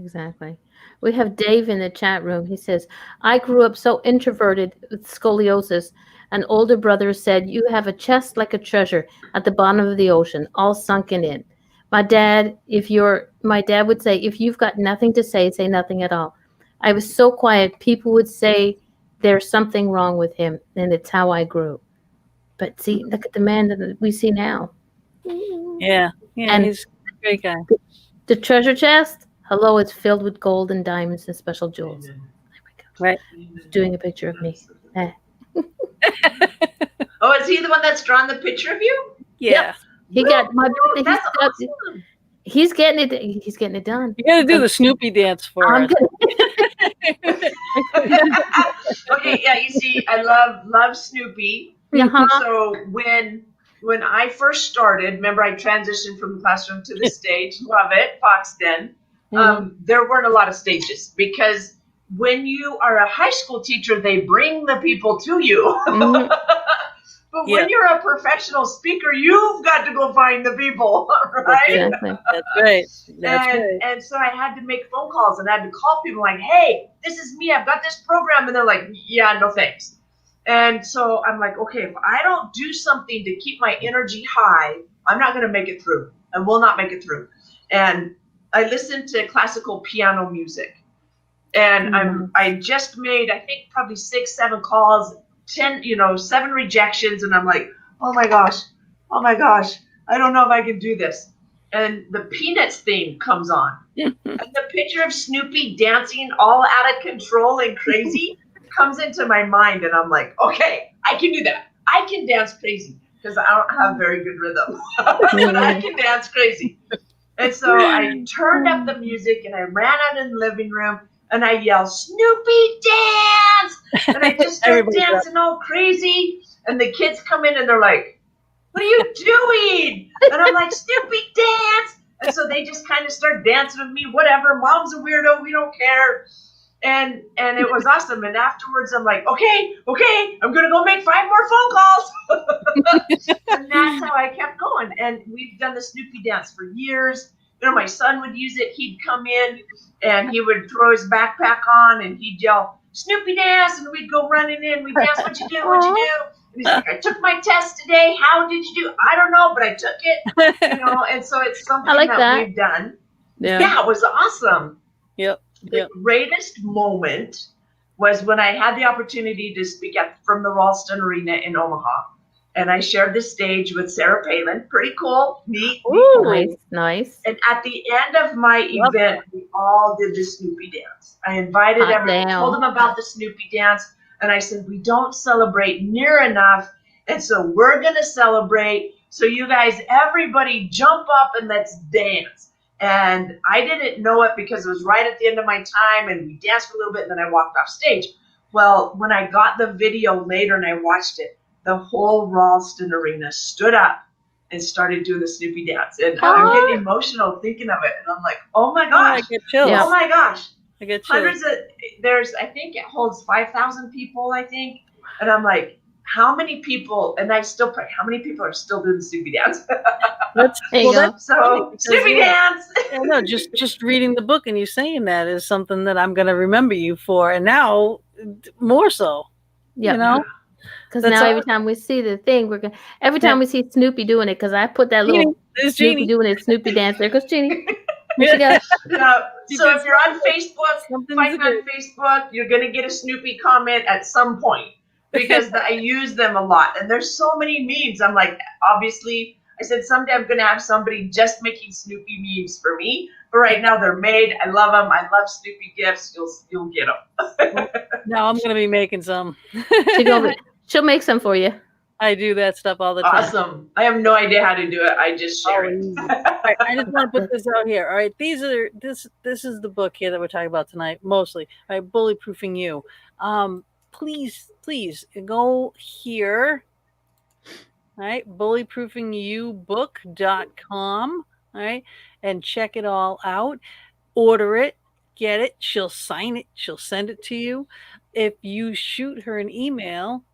Exactly. We have Dave in the chat room. He says, I grew up so introverted with scoliosis. An older brother said, you have a chest like a treasure at the bottom of the ocean, all sunken in. My dad would say, if you've got nothing to say nothing at all. I was so quiet. People would say there's something wrong with him, and it's how I grew. But see, look at the man that we see now. Yeah. And He's a great guy. the treasure chest, hello, it's filled with gold and diamonds and special jewels. Amen. Right. He's doing a picture of me. Oh, is he the one that's drawn the picture of you? Yeah. He got my. That's awesome. He's getting it. He's getting it done. You got to do the Snoopy dance for us. Okay, yeah, you see, I love Snoopy. Uh-huh. So when I first started, remember I transitioned from the classroom to the stage. Love it, Foxden. There weren't a lot of stages because when you are a high school teacher, they bring the people to you. Mhm. But when you're a professional speaker, you've got to go find the people, right? Exactly. That's right. That's right. And so I had to make phone calls and I had to call people like, hey, this is me. I've got this program. And they're like, yeah, no thanks. And so I'm like, okay, if I don't do something to keep my energy high, I'm not going to make it through. I will not make it through. And I listened to classical piano music. And I just made, I think, probably 6, 7 calls, 7 rejections. And I'm like, oh my gosh, I don't know if I can do this. And the Peanuts theme comes on. And the picture of Snoopy dancing all out of control and crazy comes into my mind. And I'm like, okay, I can do that. I can dance crazy because I don't have very good rhythm. But I can dance crazy. And so I turned up the music and I ran out in the living room and I yelled, Snoopy, dance! And I just started dancing all crazy. And the kids come in and they're like, what are you doing? And I'm like, Snoopy, dance! And so they just kind of start dancing with me, whatever. Mom's a weirdo, we don't care. And it was awesome. And afterwards, I'm like, okay, I'm gonna go make 5 more phone calls. And that's how I kept going. And we've done the Snoopy dance for years. You know, my son would use it. He'd come in and he would throw his backpack on and he'd yell, Snoopy dance, and we'd go running in. We'd dance, what you do, what you do. And he's like, I took my test today. How did you do? I don't know, but I took it. You know, and so it's something that we've done. Yeah, it was awesome. Yep. The greatest moment was when I had the opportunity to speak from the Ralston Arena in Omaha. And I shared the stage with Sarah Palin. Pretty cool. Neat. Ooh, nice. And at the end of my event, we all did the Snoopy dance. I invited everyone, told them about the Snoopy dance. And I said, we don't celebrate near enough. And so we're going to celebrate. So you guys, everybody jump up and let's dance. And I didn't know it because it was right at the end of my time. And we danced for a little bit and then I walked off stage. Well, when I got the video later and I watched it, the whole Ralston Arena stood up and started doing the Snoopy dance. And I'm getting emotional thinking of it. And I'm like, oh my gosh. I get chills. Oh my gosh. I get chills. Hundreds of, I think it holds 5,000 people, I think. And I'm like, how many people, and I still pray, how many people are still doing the Snoopy dance? So Snoopy dance. No, just reading the book and you saying that is something that I'm going to remember you for. And now more so, you know? Because now every time we see the thing, every time we see Snoopy doing it, because I put that little Snoopy doing it, Snoopy dance there. Because Jeanie, so if you're on Facebook, find me on Facebook, you're going to get a Snoopy comment at some point because I use them a lot. And there's so many memes. I'm like, obviously, I said someday I'm going to have somebody just making Snoopy memes for me. But right now they're made. I love them. I love Snoopy gifts. You'll get them. Now I'm going to be making some. She'll make some for you. I do that stuff all the time. Awesome. I have no idea how to do it. I just share it. Right, I just want to put this out here. All right. This is the book here that we're talking about tonight, mostly. All right, Bullyproofing You. Please go here. All right, bullyproofingyoubook.com. All right, and check it all out. Order it, get it. She'll sign it. She'll send it to you. If you shoot her an email,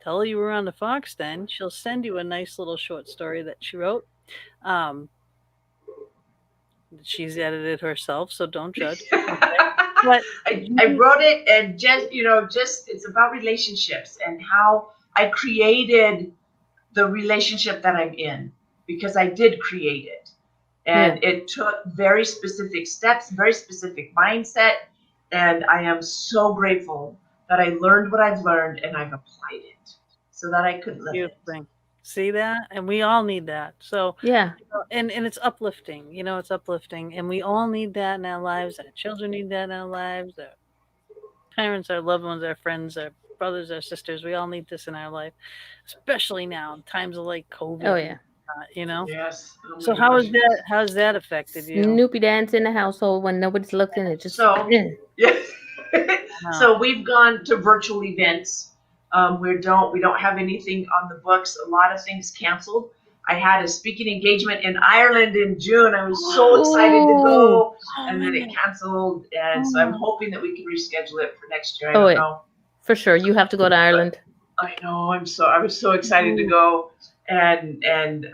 tell her you were on the Fox Den, she'll send you a nice little short story that she wrote. She's edited herself, so don't judge. Okay. But I wrote it, and just it's about relationships and how I created the relationship that I'm in, because I did create it. And it took very specific steps, very specific mindset. And I am so grateful that I learned what I've learned and I've applied it so that I could live it. See that? And we all need that. So and it's uplifting. It's uplifting. And we all need that in our lives. Our children need that in our lives. Our parents, our loved ones, our friends, our brothers, our sisters. We all need this in our life, especially now in times of like COVID. Oh yeah. Yes. So how's that affected you? Snoopy dance in the household when nobody's looking. It just So we've gone to virtual events. We don't have anything on the books. A lot of things canceled. I had a speaking engagement in Ireland in June. I was so excited to go, and then it canceled. And so I'm hoping that we can reschedule it for next year. I don't know. For sure, you have to go to Ireland. I know. I was so excited to go. And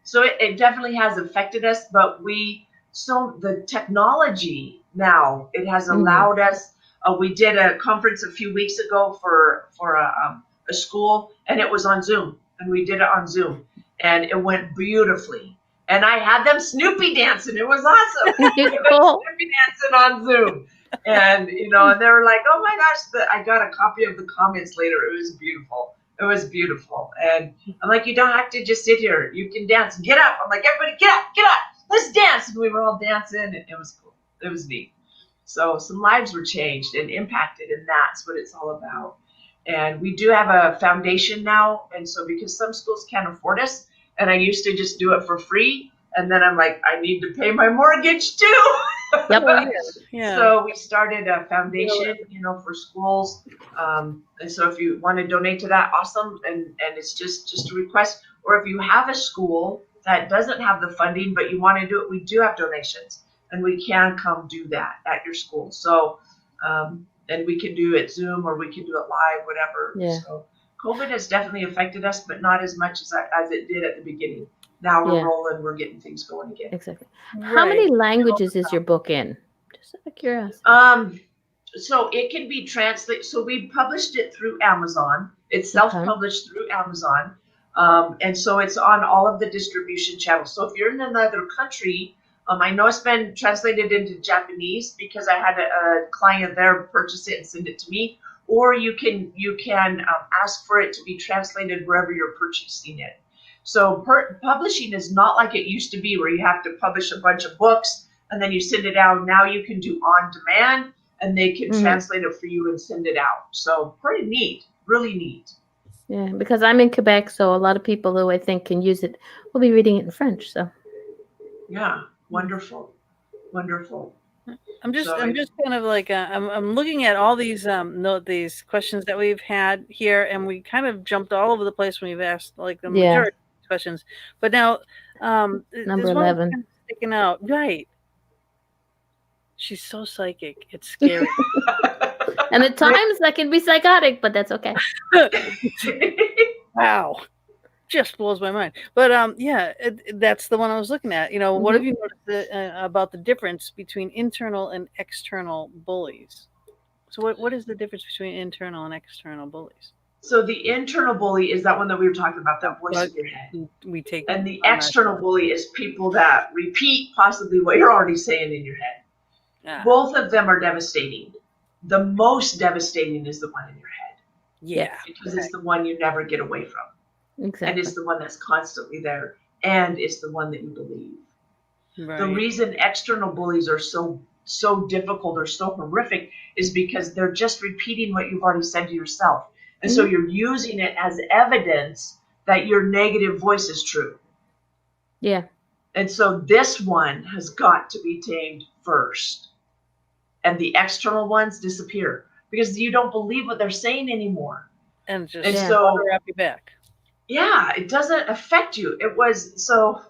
so it definitely has affected us, but the technology now, it has allowed us. We did a conference a few weeks ago for a school, and it was on Zoom, and we did it on Zoom, and it went beautifully. And I had them Snoopy dancing. It was awesome. Snoopy dancing on Zoom. And, and they were like, oh my gosh, I got a copy of the comments later. It was beautiful. It was beautiful. And I'm like, you don't have to just sit here. You can dance. Get up. I'm like, everybody get up. Let's dance. And we were all dancing, and it was cool. It was neat. So some lives were changed and impacted, and that's what it's all about. And we do have a foundation now. And so because some schools can't afford us, and I used to just do it for free, and then I'm like, I need to pay my mortgage too. Yep. So we started a foundation, for schools. And so if you want to donate to that, awesome. And it's just a request. Or if you have a school that doesn't have the funding, but you want to do it, we do have donations, and we can come do that at your school. So And we can do it Zoom or we can do it live, whatever. Yeah. So COVID has definitely affected us, but not as much as it did at the beginning. Now we're rolling, we're getting things going again. Exactly. How many languages is your book in? Just out of curiosity. So it can be translated. So we published it through Amazon. It's self-published through Amazon. And so it's on all of the distribution channels. So if you're in another country, I know it's been translated into Japanese because I had a client there purchase it and send it to me. Or you can ask for it to be translated wherever you're purchasing it. So publishing is not like it used to be where you have to publish a bunch of books and then you send it out. Now you can do on demand and they can translate it for you and send it out. So pretty neat, really neat. Yeah, because I'm in Quebec, so a lot of people who I think can use it will be reading it in French. So yeah, wonderful, wonderful. I'm just kind of like I'm looking at all these these questions that we've had here, and we kind of jumped all over the place when we've asked like the majority of questions. But now number 11 kind of sticking out, right? She's so psychic, it's scary. And at times that can be psychotic, but that's okay. Wow. Just blows my mind. But that's the one I was looking at. What have you noticed about the difference between internal and external bullies? So what is the difference between internal and external bullies? So the internal bully is that one that we were talking about, that voice in your head. And the external bully is people that repeat possibly what you're already saying in your head. Yeah. Both of them are devastating. The most devastating is the one in your head. Yeah. Because it's the one you never get away from. Exactly. And it's the one that's constantly there. And it's the one that you believe. Right. The reason external bullies are so difficult or so horrific is because they're just repeating what you've already said to yourself. And so you're using it as evidence that your negative voice is true. Yeah. And so this one has got to be tamed first. And the external ones disappear because you don't believe what they're saying anymore. And so wrap you back. Yeah, it doesn't affect you. It was so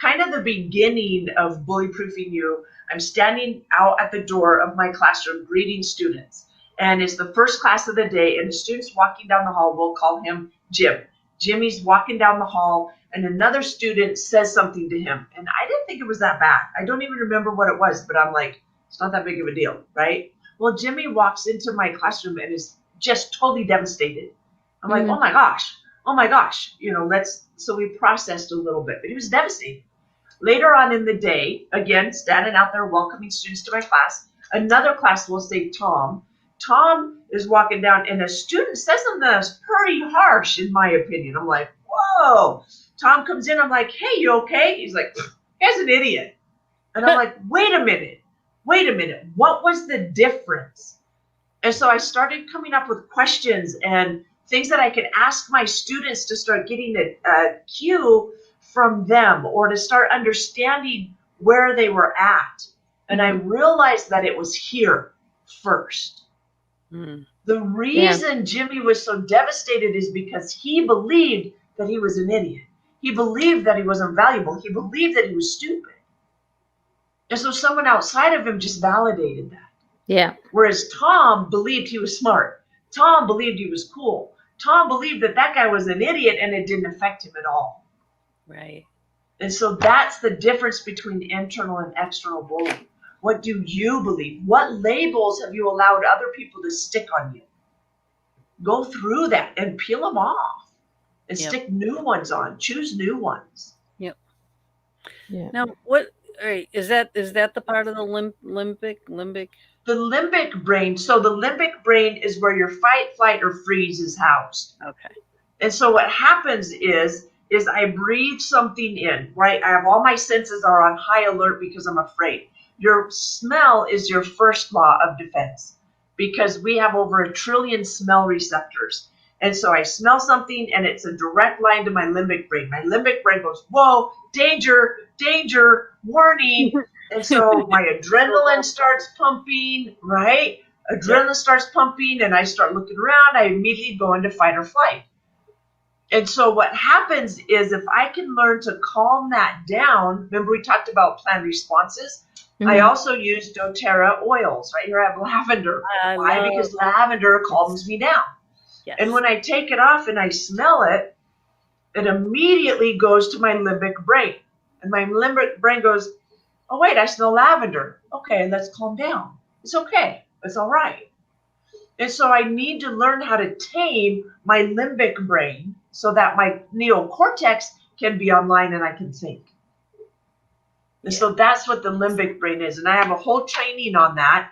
kind of the beginning of bully-proofing you. I'm standing out at the door of my classroom greeting students. And it's the first class of the day, and the student's walking down the hall. We'll call him Jim. Jimmy's walking down the hall, and another student says something to him. And I didn't think it was that bad. I don't even remember what it was, but I'm like, it's not that big of a deal, right? Well, Jimmy walks into my classroom and is just totally devastated. I'm like, oh my gosh, so we processed a little bit, but he was devastated. Later on in the day, again, standing out there welcoming students to my class, another class will say Tom. Tom is walking down and a student says something that's pretty harsh in my opinion. I'm like, whoa. Tom comes in, I'm like, hey, you okay? He's like, he's an idiot. And I'm like, wait a minute. What was the difference? And so I started coming up with questions and things that I could ask my students to start getting a cue from them or to start understanding where they were at. And I realized that it was here first. The reason Jimmy was so devastated is because he believed that he was an idiot. He believed that he wasn't valuable. He believed that he was stupid. And so someone outside of him just validated that. Yeah. Whereas Tom believed he was smart. Tom believed he was cool. Tom believed that guy was an idiot and it didn't affect him at all. Right. And so that's the difference between internal and external bullying. What do you believe? What labels have you allowed other people to stick on you? Go through that and peel them off and stick new ones on. Choose new ones. Yep. Yeah. Now, all right, is that the part of the limbic? The limbic brain. So the limbic brain is where your fight, flight, or freeze is housed. Okay. And so what happens is I breathe something in, right? I have all my senses are on high alert because I'm afraid. Your smell is your first law of defense because we have over 1 trillion smell receptors. And so I smell something and it's a direct line to my limbic brain. My limbic brain goes, whoa, danger, warning. And so my adrenaline starts pumping, right? Adrenaline starts pumping and I start looking around. I immediately go into fight or flight. And so what happens is if I can learn to calm that down, remember we talked about planned responses? I also use doTERRA oils. Right here I have lavender. Why? Because lavender calms me down. Yes. And when I take it off and I smell it, it immediately goes to my limbic brain. And my limbic brain goes, oh, wait, I smell lavender. Okay, let's calm down. It's okay. It's all right. And so I need to learn how to tame my limbic brain so that my neocortex can be online and I can think. And so that's what the limbic brain is. And I have a whole training on that.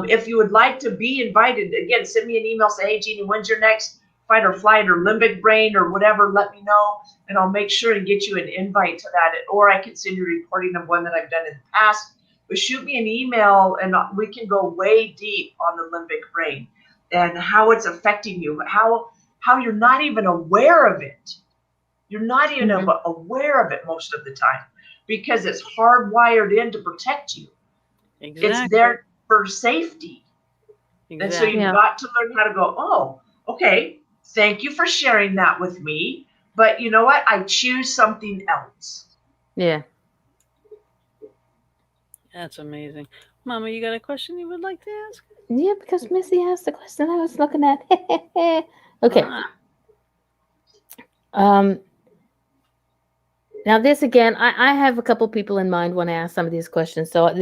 If you would like to be invited, again, send me an email, say, hey, Jeanie, when's your next fight or flight or limbic brain or whatever, let me know. And I'll make sure and get you an invite to that. Or I can send you a recording of one that I've done in the past. But shoot me an email and we can go way deep on the limbic brain and how it's affecting you, how you're not even aware of it. You're not even aware of it most of the time because it's hardwired in to protect you. Exactly. It's there for safety. Exactly. And so you've got to learn how to go, oh, okay, thank you for sharing that with me. But you know what? I choose something else. Yeah. That's amazing. Mama, you got a question you would like to ask? Yeah, because Missy asked the question I was looking at. Okay. Now this again, I have a couple people in mind when I ask some of these questions. So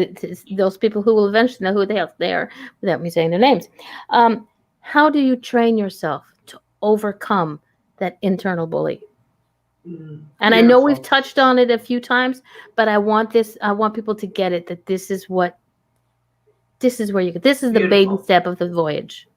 those people who will eventually know who the hell they are without me saying their names. How do you train yourself to overcome that internal bully? And I know we've touched on it a few times, but I want people to get it that this is where this is the baby step of the voyage.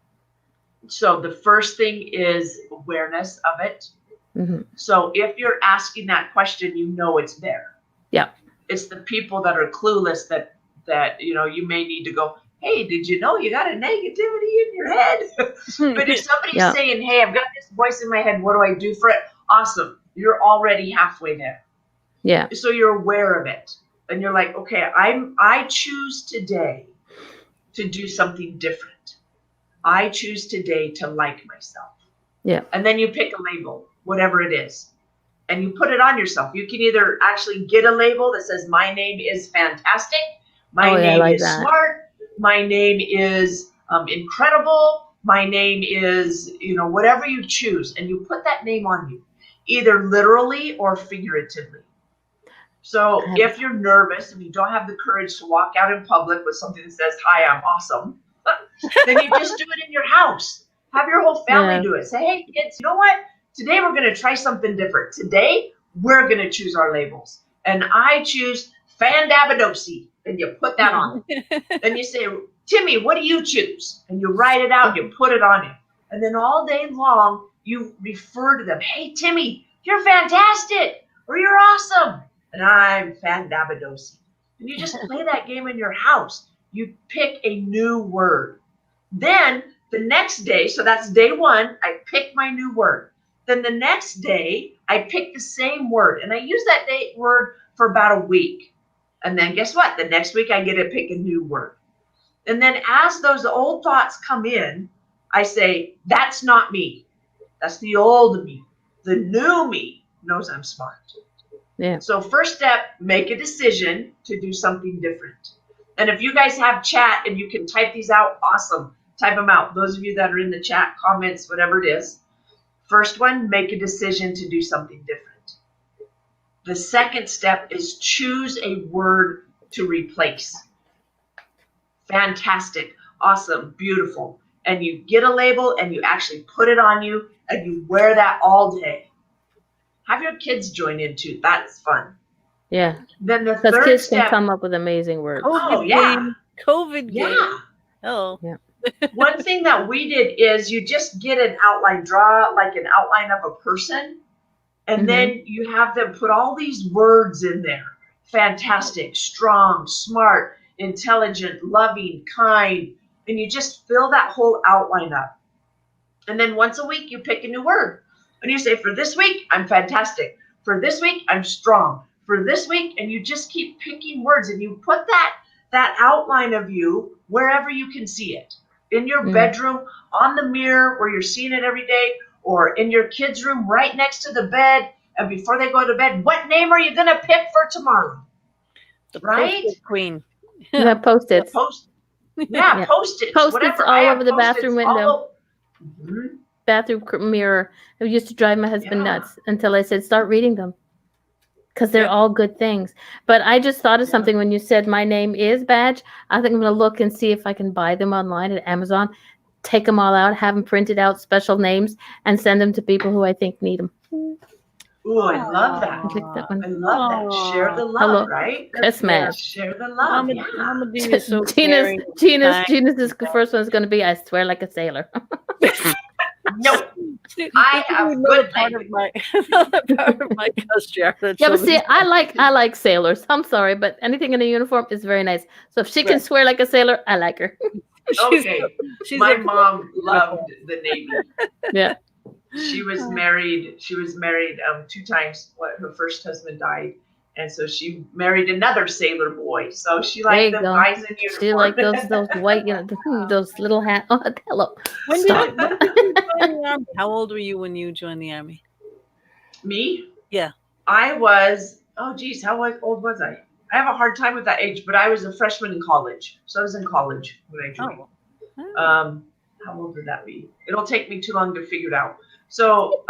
So the first thing is awareness of it. Mm-hmm. So if you're asking that question, you know it's there. Yeah. It's the people that are clueless that you may need to go, hey, did you know you got a negativity in your head? But if somebody's saying, hey, I've got this voice in my head, what do I do for it? Awesome. You're already halfway there. Yeah. So you're aware of it. And you're like, okay, I choose today to do something different. I choose today to like myself. Yeah. And then you pick a label, whatever it is, and you put it on yourself. You can either actually get a label that says, my name is fantastic. My name is smart. My name is incredible. My name is, whatever you choose. And you put that name on you, either literally or figuratively. So if you're nervous and you don't have the courage to walk out in public with something that says, hi, I'm awesome, then you just do it in your house. Have your whole family do it. Say, hey, kids, you know what? Today we're going to try something different. Today we're going to choose our labels. And I choose Fandabidosi. And you put that on. Then you say, Timmy, what do you choose? And you write it out. You put it on you. And then all day long, you refer to them. Hey, Timmy, you're fantastic. Or you're awesome. And I'm Fandabidosi. And you just play that game in your house. You pick a new word. Then the next day, so that's day one, I pick my new word. Then the next day, I pick the same word. And I use that word for about a week. And then guess what? The next week, I get to pick a new word. And then as those old thoughts come in, I say, that's not me. That's the old me. The new me knows I'm smart. Yeah. So first step, make a decision to do something different. And if you guys have chat and you can type these out, awesome. Type them out. Those of you that are in the chat, comments, whatever it is. First one, make a decision to do something different. The second step is choose a word to replace. Fantastic, awesome, beautiful. And you get a label and you actually put it on you and you wear that all day. Have your kids join in too. That's fun. Yeah. Then the because third kids step, can come up with amazing words. Oh, yeah. COVID Yeah. game. Oh. Yeah. One thing that we did is you just get an outline, draw like an outline of a person, and then you have them put all these words in there. Fantastic, strong, smart, intelligent, loving, kind, and you just fill that whole outline up. And then once a week, you pick a new word. And you say, for this week, I'm fantastic. For this week, I'm strong. For this week, and you just keep picking words, and you put that outline of you wherever you can see it. In your bedroom, on the mirror where you're seeing it every day, or in your kids' room right next to the bed. And before they go to bed, what name are you going to pick for tomorrow? The right? Post-it queen. You have Post-its. Yeah, Post-its. Post-its Whatever. all over the bathroom window. Mhm. Bathroom mirror. It used to drive my husband nuts until I said, start reading them. Because they're all good things. But I just thought of something when you said my name is badge. I think I'm going to look and see if I can buy them online at Amazon, take them all out, have them printed out, special names, and send them to people who I think need them. Ooh, I love that. I like that one. I love that. Share the love, Hello. right? Kiss match. Share the love. Mama D is so Gina's caring. first one is going to be, I swear like a sailor. No, I have good part of my part of my cuss jar. Yeah, but see, I like sailors. I'm sorry, but anything in a uniform is very nice. So if she can swear like a sailor, I like her. Okay. My mom loved the Navy. Yeah. She was married 2 times. Her first husband died. And so she married another sailor boy. So she liked the guys in uniform. She liked those white, those little hats. Oh, hello. When did you join the Army? How old were you when you joined the Army? Me? Yeah. I was, how old was I? I have a hard time with that age, but I was a freshman in college. So I was in college when I joined. How old would that be? It'll take me too long to figure it out. So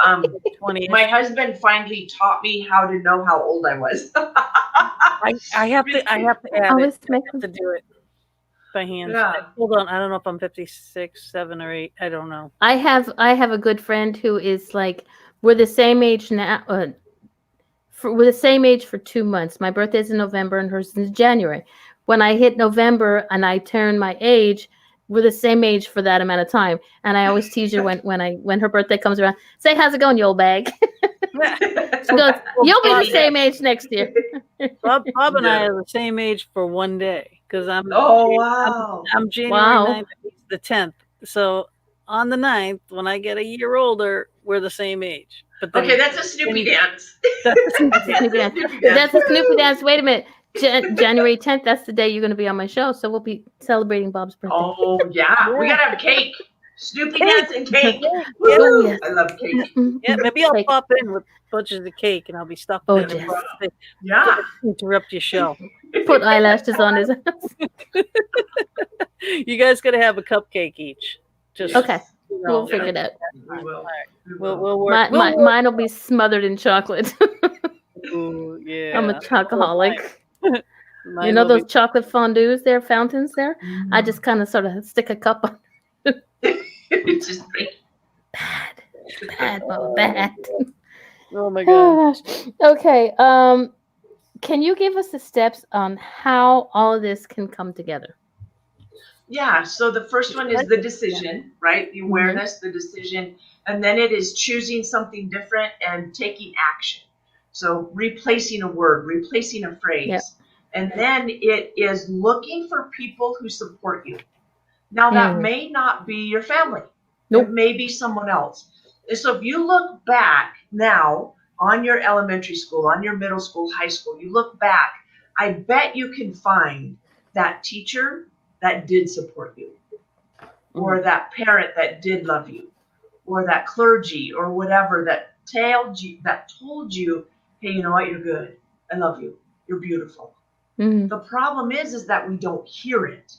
my husband finally taught me how to know how old I was. I have to add it. I have to do it by hand. Yeah. Hold on, I don't know if I'm 56, 7, or 8. I don't know. I have a good friend who is like, we're the same age now. We're the same age for 2 months. My birthday's in November and hers is in January. When I hit November and I turn my age, we're the same age for that amount of time. And I always tease her when her birthday comes around, say, how's it going, you old bag? She goes, you'll be the same age next year. Bob and I are the same age for 1 day because I'm I'm January 9th, he's the 10th. So on the 9th, when I get a year older, we're the same age. But okay, that's a Snoopy dance. That's a Snoopy dance. Wait a minute. January 10th, that's the day you're going to be on my show. So we'll be celebrating Bob's birthday. Oh, yeah. We got to have cake. Snoopy dance and cake. Oh, yes. I love cake. Yeah, maybe I'll pop in with bunches of cake and I'll be stuck with it. Yes. Yeah. Interrupt your show. Put eyelashes on his ass. You guys got to have a cupcake each. Just okay. We'll figure it out. We will. We'll work. Mine will be smothered in chocolate. Ooh, yeah. I'm a chocoholic. You know those chocolate fondues there, fountains there? Mm-hmm. I just kind of sort of stick a cup on. It's just bad, Mama, bad. Oh my gosh. Okay. Can you give us the steps on how all of this can come together? Yeah. So the first one is the decision, right? The awareness, the decision, and then it is choosing something different and taking action. So replacing a word, replacing a phrase. Yep. And then it is looking for people who support you. Now that may not be your family. Nope. It may be someone else. And so if you look back now on your elementary school, on your middle school, high school, you look back, I bet you can find that teacher that did support you, or that parent that did love you, or that clergy or whatever that told you, hey, you know what, you're good. I love you. You're beautiful. Mm-hmm. The problem is that we don't hear it.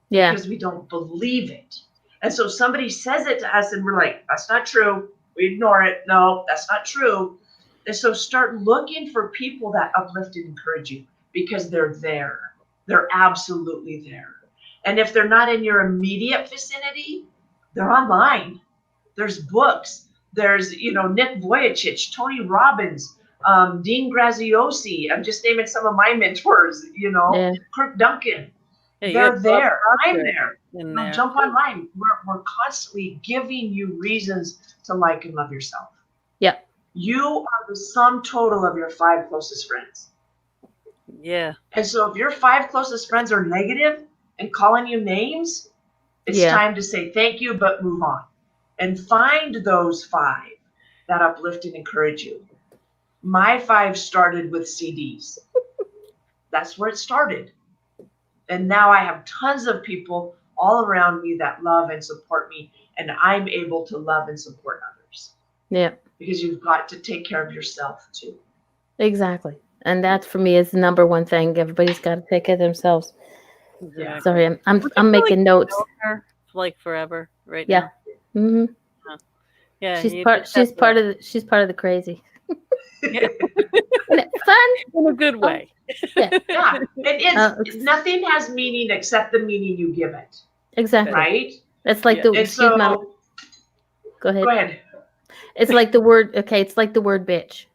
Yeah. Because we don't believe it. And so somebody says it to us and we're like, that's not true. We ignore it. No, that's not true. And so start looking for people that uplift and encourage you because they're there. They're absolutely there. And if they're not in your immediate vicinity, they're online. There's books. There's, Nick Vujicic, Tony Robbins, Dean Graziosi. I'm just naming some of my mentors, Kirk Duncan. Yeah, they're there. I'm there. Jump online. We're constantly giving you reasons to like and love yourself. Yeah. You are the sum total of your 5 closest friends. Yeah. And so if your 5 closest friends are negative and calling you names, it's time to say thank you, but move on. And find those 5 that uplift and encourage you. My 5 started with CDs. That's where it started. And now I have tons of people all around me that love and support me, and I'm able to love and support others. Yeah. Because you've got to take care of yourself too. Exactly. And that for me is the number one thing. Everybody's got to take care of themselves. Yeah. Sorry, I'm making notes. Like forever, right now. Yeah. Mm-hmm. Yeah. She's part of the crazy. Yeah. Isn't it fun? In a good way. Yeah. Yeah. And nothing has meaning except the meaning you give it. Exactly. Right? It's like Go ahead. Go ahead. It's like the word, it's like the word bitch.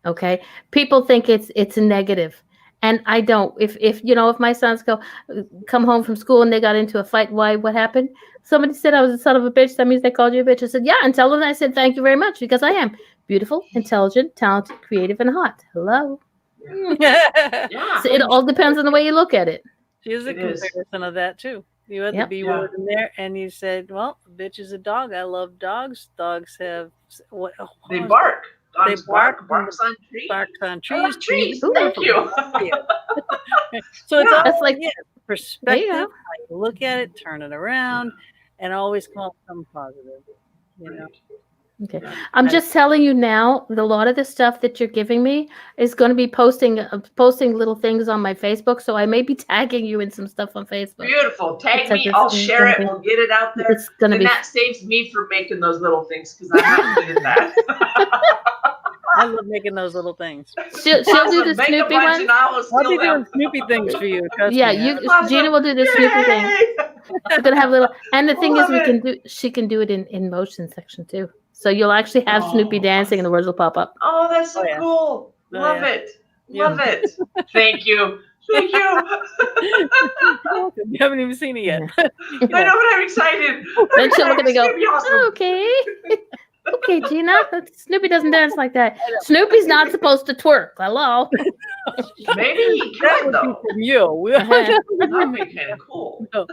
Okay. People think it's a negative. And I don't. If my sons come home from school and they got into a fight, why? What happened? Somebody said I was a son of a bitch. That means they called you a bitch. I said, yeah, and tell them I said thank you very much, because I am beautiful, intelligent, talented, creative, and hot. Hello. Yeah. So it all depends on the way you look at it. She's a comparison of that too. You had the B word in there, and you said, "Well, a bitch is a dog. I love dogs. Dogs have what? They bark. Dogs they bark. Barks on trees. Barks on trees. Trees. Thank you. So it's all like perspective. How you look at it, turn it around, and always come up something positive. You know. Okay. I'm just telling you now, a lot of the stuff that you're giving me is going to be posting little things on my Facebook. So I may be tagging you in some stuff on Facebook. Beautiful. Tag me. I'll share it. We'll get it out there. That saves me from making those little things, because I'm not good at that. I love making those little things. She'll do the Snoopy one. I'll be doing Snoopy things for you. Gina will do the Snoopy thing. She's gonna have little, and the thing is, she can do it in motion section too. So you'll actually have Snoopy dancing, and the words will pop up. Oh, that's so cool! Love it. Love it. Thank you. Thank you. You haven't even seen it yet. I know, but I'm excited. Then she'll look at me and go, awesome. Okay. Okay, Gina, Snoopy doesn't dance like that. Snoopy's not supposed to twerk. Hello. Maybe he could, though. From you. That would be kind of cool. No.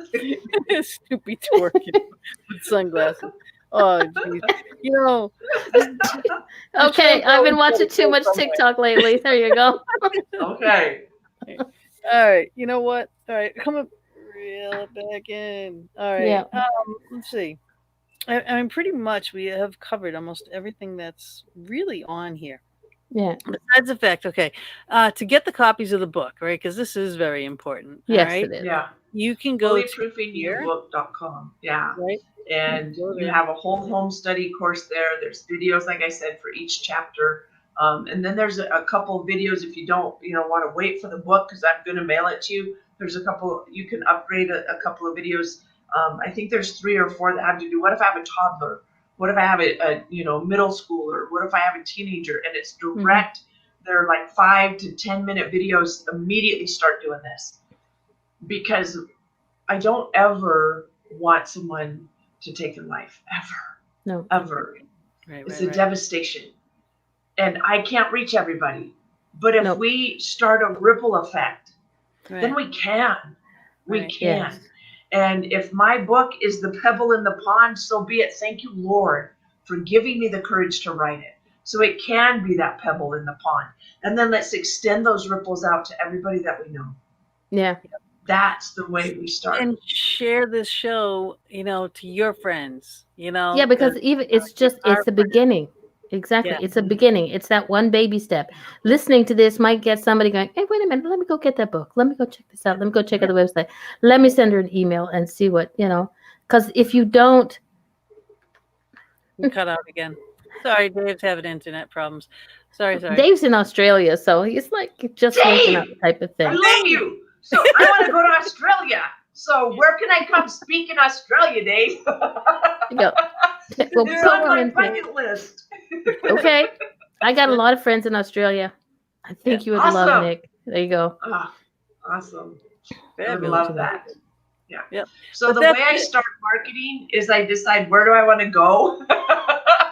Snoopy twerking with sunglasses. Oh, geez. Okay, I've been watching too much TikTok lately. There you go. Okay. All right. You know what? All right. Come up. Reel it back in. All right. Yeah. Let's see. I mean, pretty much we have covered almost everything that's really on here. Yeah. Besides the fact, to get the copies of the book, right? Because this is very important. Yes, right? it is. Yeah. You can go to fullyproofingyourbook.com. Yeah. Right. And you have a whole home study course there. There's videos, like I said, for each chapter. And then there's a couple of videos if you don't, want to wait for the book, because I'm going to mail it to you. There's a couple, you can upgrade a couple of videos. I think there's 3 or 4 that have to do. What if I have a toddler? What if I have a middle schooler? What if I have a teenager? And it's direct. Mm-hmm. They're like 5 to 10 minute videos. Immediately start doing this, because I don't ever want someone to take their life ever. Ever. It's a devastation, and I can't reach everybody. But if we start a ripple effect, then we can. We can. Yes. And if my book is the pebble in the pond, so be it. Thank you, Lord, for giving me the courage to write it. So it can be that pebble in the pond. And then let's extend those ripples out to everybody that we know. Yeah. That's the way we start. And share this show, to your friends, Yeah, because it's the beginning. Exactly. Yeah. It's a beginning. It's that one baby step. Listening to this might get somebody going, hey, wait a minute, let me go get that book. Let me go check this out. Let me go check out the website. Let me send her an email and see what, because if you don't. Cut out again. Sorry, Dave's having internet problems. Sorry. Dave's in Australia, so he's like just waking up type of thing. I love you. So I want to go to Australia. So where can I come speak in Australia, Dave? Go. Well, it's on my bucket list. Okay. I got a lot of friends in Australia. I think you would love Nick. There you go. Oh, awesome. I would love that. Yeah. Yep. So the way I start marketing is I decide where do I want to go.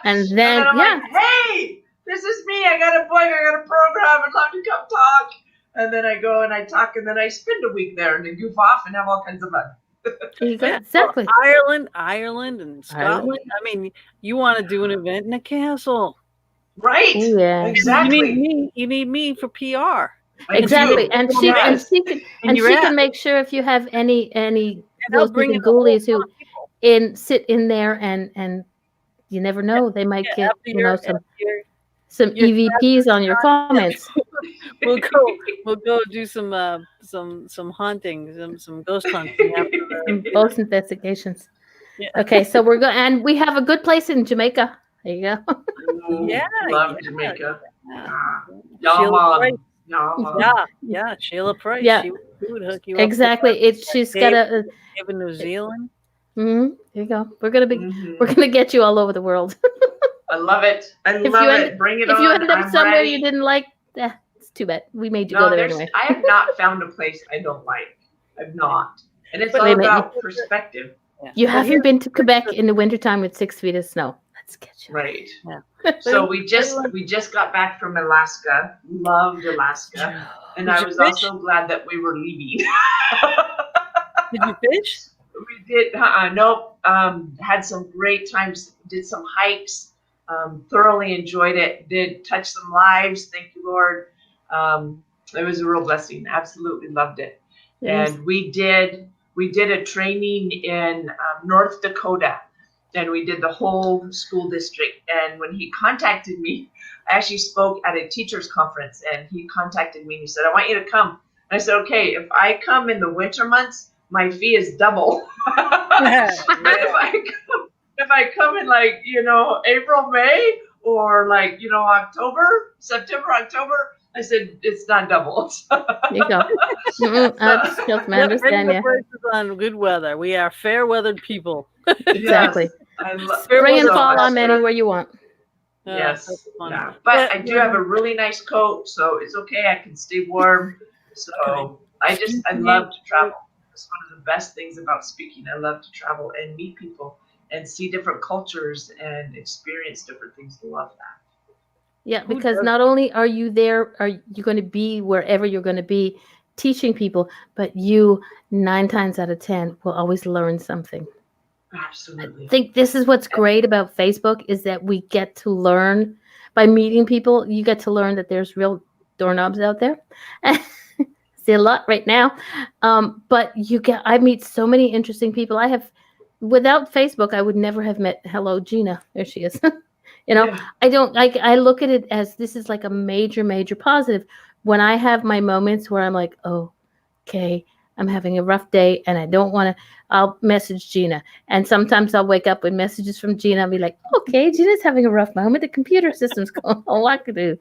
And then I'm like, hey, this is me. I got a book. I got a program. I'd love to come talk. And then I go and I talk, and then I spend a week there and then goof off and have all kinds of fun. Exactly. Well, Ireland and Scotland. I mean, you want to do an event in a castle. Right. Yeah. Exactly. You need me for PR. Exactly. And she can make sure if you have any those ghoulies who sit in there and you never know, they might get some EVPs on your comments. We'll go do some hunting, some ghost hunting after some ghost investigations. Yeah. Okay, so we're going, and we have a good place in Jamaica. There you go. Ooh, love Jamaica. Sheila Price. Y'all. Yeah, Sheila Price. Yeah. She would hook you exactly. up. She's got a. Even New Zealand. There you go. We're gonna get you all over the world. I love it. I love it. Bring it on. If you end up somewhere ready. you didn't like, it's too bad. We made you go there anyway. I have not found a place I don't like. I've not. And it's all about perspective. You haven't been to Quebec in the wintertime with 6 feet of snow. Let's get you. Right. Yeah. So we just got back from Alaska. Loved Alaska. And I was also glad that we were leaving. Did you fish? We did. Nope. Had some great times. Did some hikes. Thoroughly enjoyed it. Did touch some lives. Thank you, Lord. It was a real blessing. Absolutely loved it. Yes. And we did a training in North Dakota, and we did the whole school district. And when he contacted me, I actually spoke at a teachers conference, and he contacted me and he said, "I want you to come." And I said, "Okay, if I come in the winter months, my fee is double." If I come in April, May, or September, October, I said it's not double. There you go. Understand you. On good weather. We are fair weathered people. Exactly. Spring and fall, I'm anywhere you want. Yes. Yeah. But I do have a really nice coat, so it's okay. I can stay warm. So I love to travel. It's one of the best things about speaking. I love to travel and meet people and see different cultures and experience different things. I love that. Yeah, because not only are you there, are you going to be wherever you're going to be teaching people, but you 9 times out of 10 will always learn something. Absolutely. I think this is what's great about Facebook is that we get to learn by meeting people. You get to learn that there's real doorknobs out there. See a lot right now. But I meet so many interesting people. Without Facebook, I would never have met. Hello, Gina. There she is. I look at it as this is like a major, major positive. When I have my moments where I'm like, oh, okay, I'm having a rough day and I don't want to, I'll message Gina. And sometimes I'll wake up with messages from Gina. I'll be like, okay, Gina's having a rough moment. The computer system's going, what to do,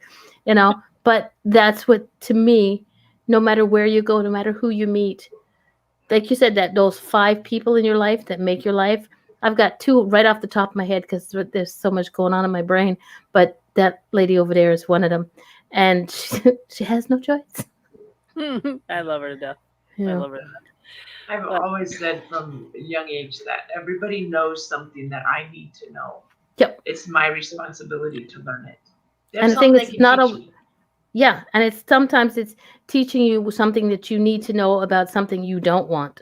But that's what, to me, no matter where you go, no matter who you meet, like you said, that those 5 people in your life that make your life. I've got 2 right off the top of my head because there's so much going on in my brain. But that lady over there is one of them. And she has no choice. I love her to death. Yeah. I love her to death. I've always said from a young age that everybody knows something that I need to know. Yep. It's my responsibility to learn it. And the thing is, not a... Yeah, and sometimes it's teaching you something that you need to know about something you don't want.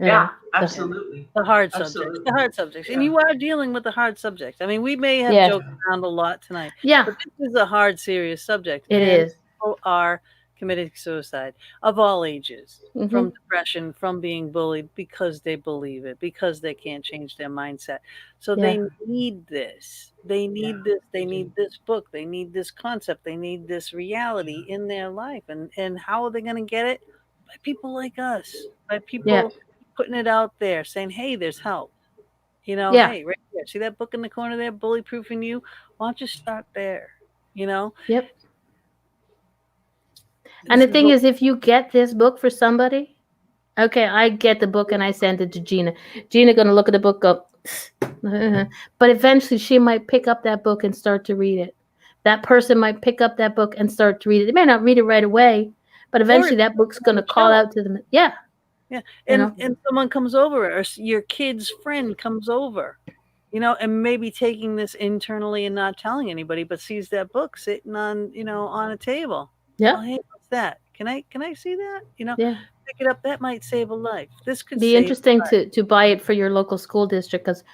Yeah, absolutely. The hard subjects. And you are dealing with the hard subjects. I mean, we may have joked around a lot tonight. Yeah. But this is a hard, serious subject. It is. People are committing suicide of all ages, from depression, from being bullied because they believe it, because they can't change their mindset. So they need this. They need this. They need this book. They need this concept. They need this reality in their life. And how are they going to get it? By people like us. By people putting it out there, saying, hey, there's help. Hey, right there. See that book in the corner there, Bully Proofing You? Why don't you start there? Yep. And the thing is, if you get this book for somebody, okay, I get the book and I send it to Gina. Gina going to look at the book, go, but eventually she might pick up that book and start to read it. That person might pick up that book and start to read it. They may not read it right away, but eventually that book's going to call out to them. Yeah. Yeah. And someone comes over, or your kid's friend comes over, and maybe taking this internally and not telling anybody, but sees that book sitting on, on a table. Yeah. Oh, hey, what's that? Can I see that? Pick it up. That might save a life. This could be interesting to buy it for your local school district because,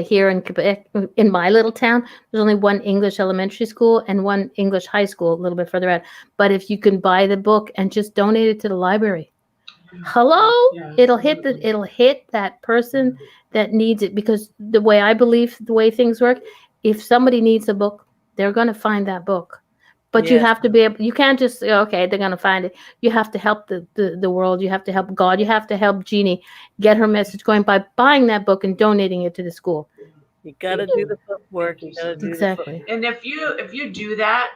here in Quebec, in my little town, there's only one English elementary school and one English high school a little bit further out. But if you can buy the book and just donate it to the library, it'll hit that person that needs it, because the way things work, if somebody needs a book, they're going to find that book. But you have to be able, you can't just say, okay, they're going to find it. You have to help the world. You have to help God. You have to help Jeanie get her message going by buying that book and donating it to the school. You got to do the footwork. You got to do exactly. And if you do that,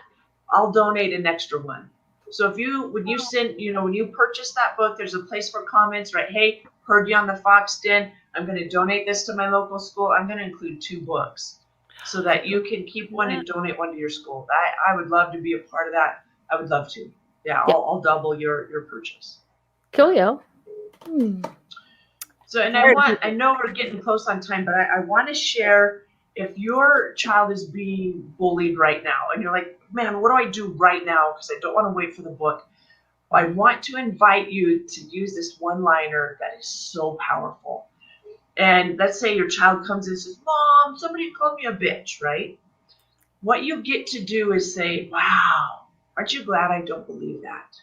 I'll donate an extra one. So when you purchase that book, there's a place for comments, right? Hey, heard you on the Fox Den. I'm going to donate this to my local school. I'm going to include 2 books so that you can keep one and donate one to your school. I would love to be a part of that. I would love to. Yeah, I'll double your purchase. Coolio. So, and I know we're getting close on time, but I want to share, if your child is being bullied right now and you're like, man, what do I do right now? Because I don't want to wait for the book. I want to invite you to use this one-liner that is so powerful. And let's say your child comes in and says, Mom, somebody called me a bitch, right? What you get to do is say, wow, aren't you glad I don't believe that?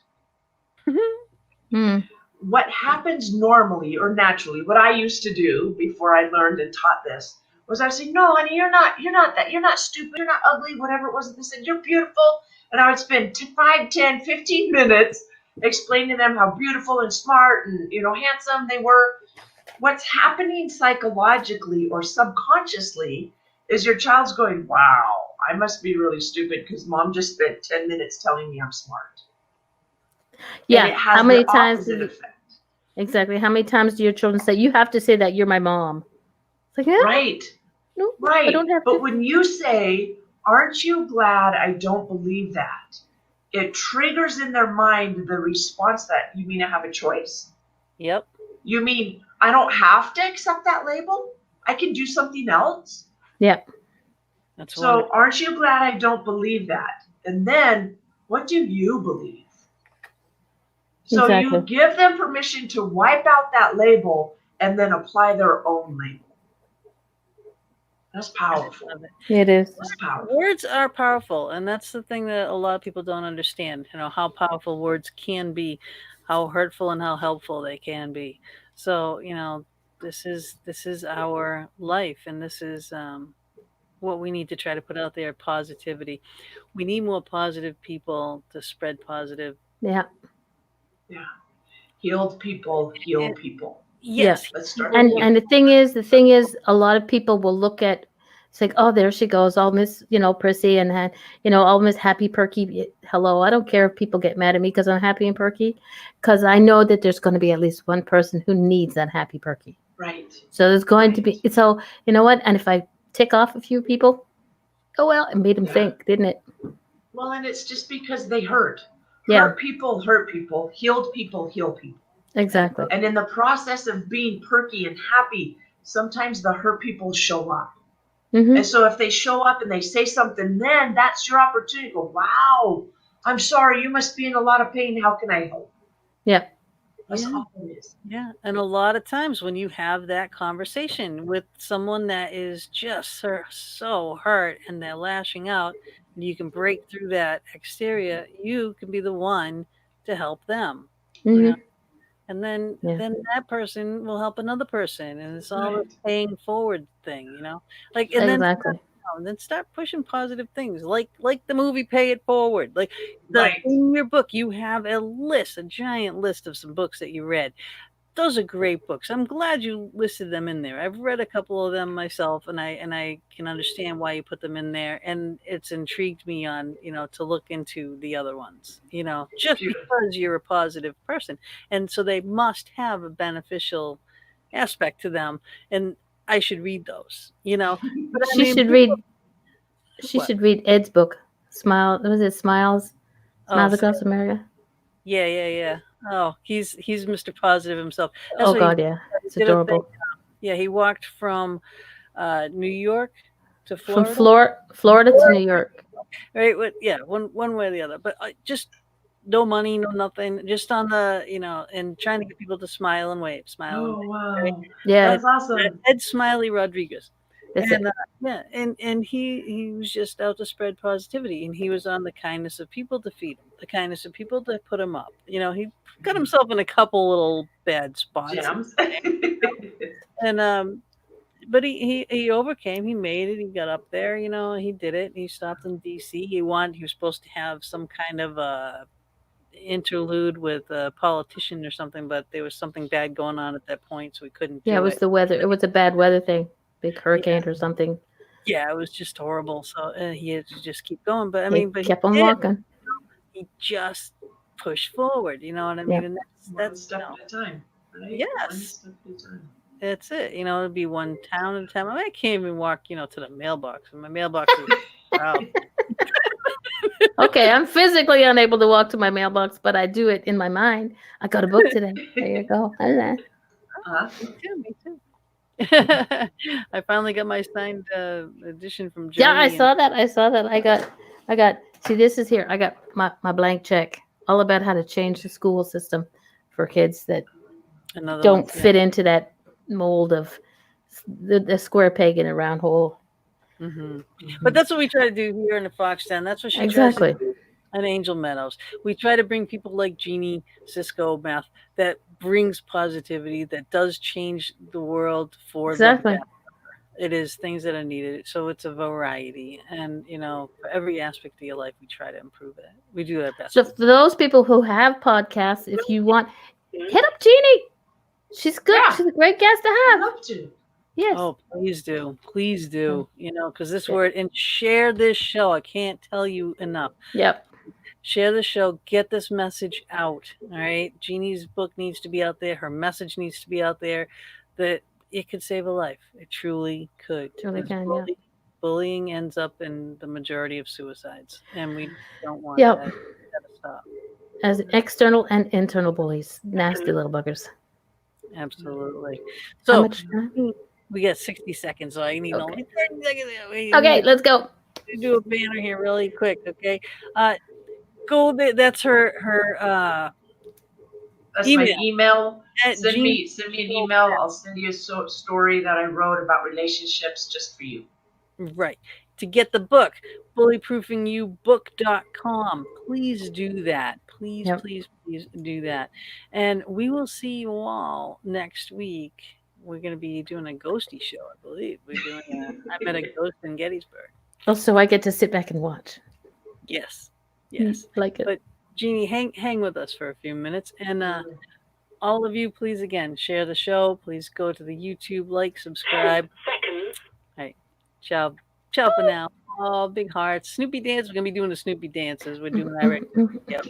What happens normally or naturally, what I used to do before I learned and taught this, was I would say, no, honey, you're not that, you're not stupid, you're not ugly, whatever it was that they said, you're beautiful. And I would spend 5, 10, 15 minutes explaining to them how beautiful and smart and, handsome they were. What's happening psychologically or subconsciously is your child's going, wow, I must be really stupid because Mom just spent 10 minutes telling me I'm smart. Yeah. And it has how many the times? effect. Exactly. How many times do your children say, you have to say that you're my mom? It's like, yeah. Right. No, right. I don't have but to. When you say, aren't you glad I don't believe that? It triggers in their mind the response that, you mean I have a choice? Yep. You mean I don't have to accept that label? I can do something else? Yep. That's so wonderful. Aren't you glad I don't believe that? And then what do you believe? So you give them permission to wipe out that label and then apply their own label. That's powerful. It is. That's powerful. Words are powerful, and that's the thing that a lot of people don't understand. How powerful words can be, how hurtful and how helpful they can be. So, this is our life, and this is what we need to try to put out there: positivity. We need more positive people to spread positive. Yeah. Yeah. Healed people heal people. Yes. Let's start. And the thing is, a lot of people will look at, it's like, oh, there she goes, all Miss, prissy and all Miss happy perky. Hello, I don't care if people get mad at me because I'm happy and perky, because I know that there's going to be at least one person who needs that happy perky. Right. So there's going to be. So you know what? And if I tick off a few people, oh well, it made them think, didn't it? Well, and it's just because they hurt. Yeah. Hurt people hurt people. Healed people heal people. Exactly. And in the process of being perky and happy, sometimes the hurt people show up. Mm-hmm. And so if they show up and they say something, then that's your opportunity to go, wow, I'm sorry, you must be in a lot of pain. How can I help? Yeah. That's all it is. Yeah. And a lot of times when you have that conversation with someone that is just so hurt and they're lashing out, and you can break through that exterior, you can be the one to help them. Mm-hmm. And then that person will help another person, and it's all a paying forward thing, Like, and then start pushing positive things, like the movie Pay It Forward. Like in your book, you have a giant list of some books that you read. Those are great books. I'm glad you listed them in there. I've read a couple of them myself, and I can understand why you put them in there. And it's intrigued me on, to look into the other ones, just because you're a positive person. And so they must have a beneficial aspect to them. And I should read those, But she should read Ed's book. Smiles Across America? Yeah. Oh, he's Mr. Positive himself. That's God, yeah. It's adorable. Yeah, he walked from New York to Florida. From Florida to New York. Right. Yeah, one way or the other. But just no money, no nothing. Just on the, and trying to get people to smile and wave. Oh, wow. Right? Yeah. That's awesome. Ed Smiley Rodriguez. And, and he was just out to spread positivity, and he was on the kindness of people to feed him, the kindness of people to put him up. He got himself in a couple little bad spots. Jams. but he overcame. He made it. He got up there. You know, he did it. He stopped in D.C. He was supposed to have some kind of interlude with a politician or something, but there was something bad going on at that point, so we couldn't do it. Yeah, it was the weather. It was a bad weather thing, big hurricane or something. Yeah, it was just horrible. So he had to just keep going. But but kept on walking. He just pushed forward. You know what I mean? And that's step at a time. Right? Yes. One step at a time. That's it. You know, it'd be one town at a time. I can't even walk, to the mailbox. And my mailbox is out. Okay, I'm physically unable to walk to my mailbox, but I do it in my mind. I got a book today. There you go. Me too. I finally got my signed edition from Jeanie. Yeah, I saw that. I got. See, this is here. I got my blank check, all about how to change the school system for kids that don't fit into that mold of the square peg in a round hole. Mm-hmm. But that's what we try to do here in the Fox Den. That's what she tries to do at Angel Meadows. We try to bring people like Jeanie Cisco-Meth that brings positivity, that does change the world for the better. It is things that are needed. So it's a variety. And, for every aspect of your life, we try to improve it. We do our best. So for those people who have podcasts, if you want, hit up Jeanie. She's good. Yeah. She's a great guest to have. I'd love to. Yes. Oh, please do. Please do. Because this word, and share this show. I can't tell you enough. Yep. Share the show. Get this message out. All right. Jeanie's book needs to be out there. Her message needs to be out there. That it could save a life. It truly could. Truly can, Bullying ends up in the majority of suicides. And we don't want that. We gotta stop. As external and internal bullies. Nasty little buggers. Absolutely. So, how much time? We got 60 seconds, so I need only 30 seconds. Okay, let's go. Do a banner here really quick, okay? Go there. That's her that's email. My email. Send me an email. I'll send you a story that I wrote about relationships just for you. Right. To get the book, bullyproofingyourbook.com. Please do that. Please do that. And we will see you all next week. We're going to be doing a ghosty show, I believe. I met a ghost in Gettysburg. Oh, so I get to sit back and watch. Yes. Like it. But Jeanie, hang with us for a few minutes. And all of you, please, again, share the show. Please go to the YouTube, subscribe. 10 seconds. All right. Ciao for now. Oh, big hearts. Snoopy dance. We're going to be doing the Snoopy dances. We're doing that right now. Yep.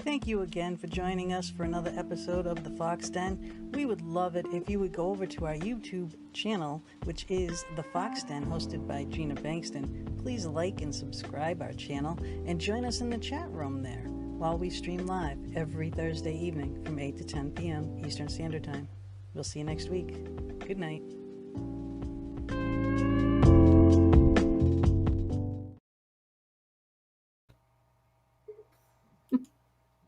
Thank you again for joining us for another episode of The Fox Den. We would love it if you would go over to our YouTube channel, which is The Fox Den, hosted by Gina Bankston. Please like and subscribe our channel and join us in the chat room there while we stream live every Thursday evening from 8 to 10 p.m. Eastern Standard Time. We'll see you next week. Good night.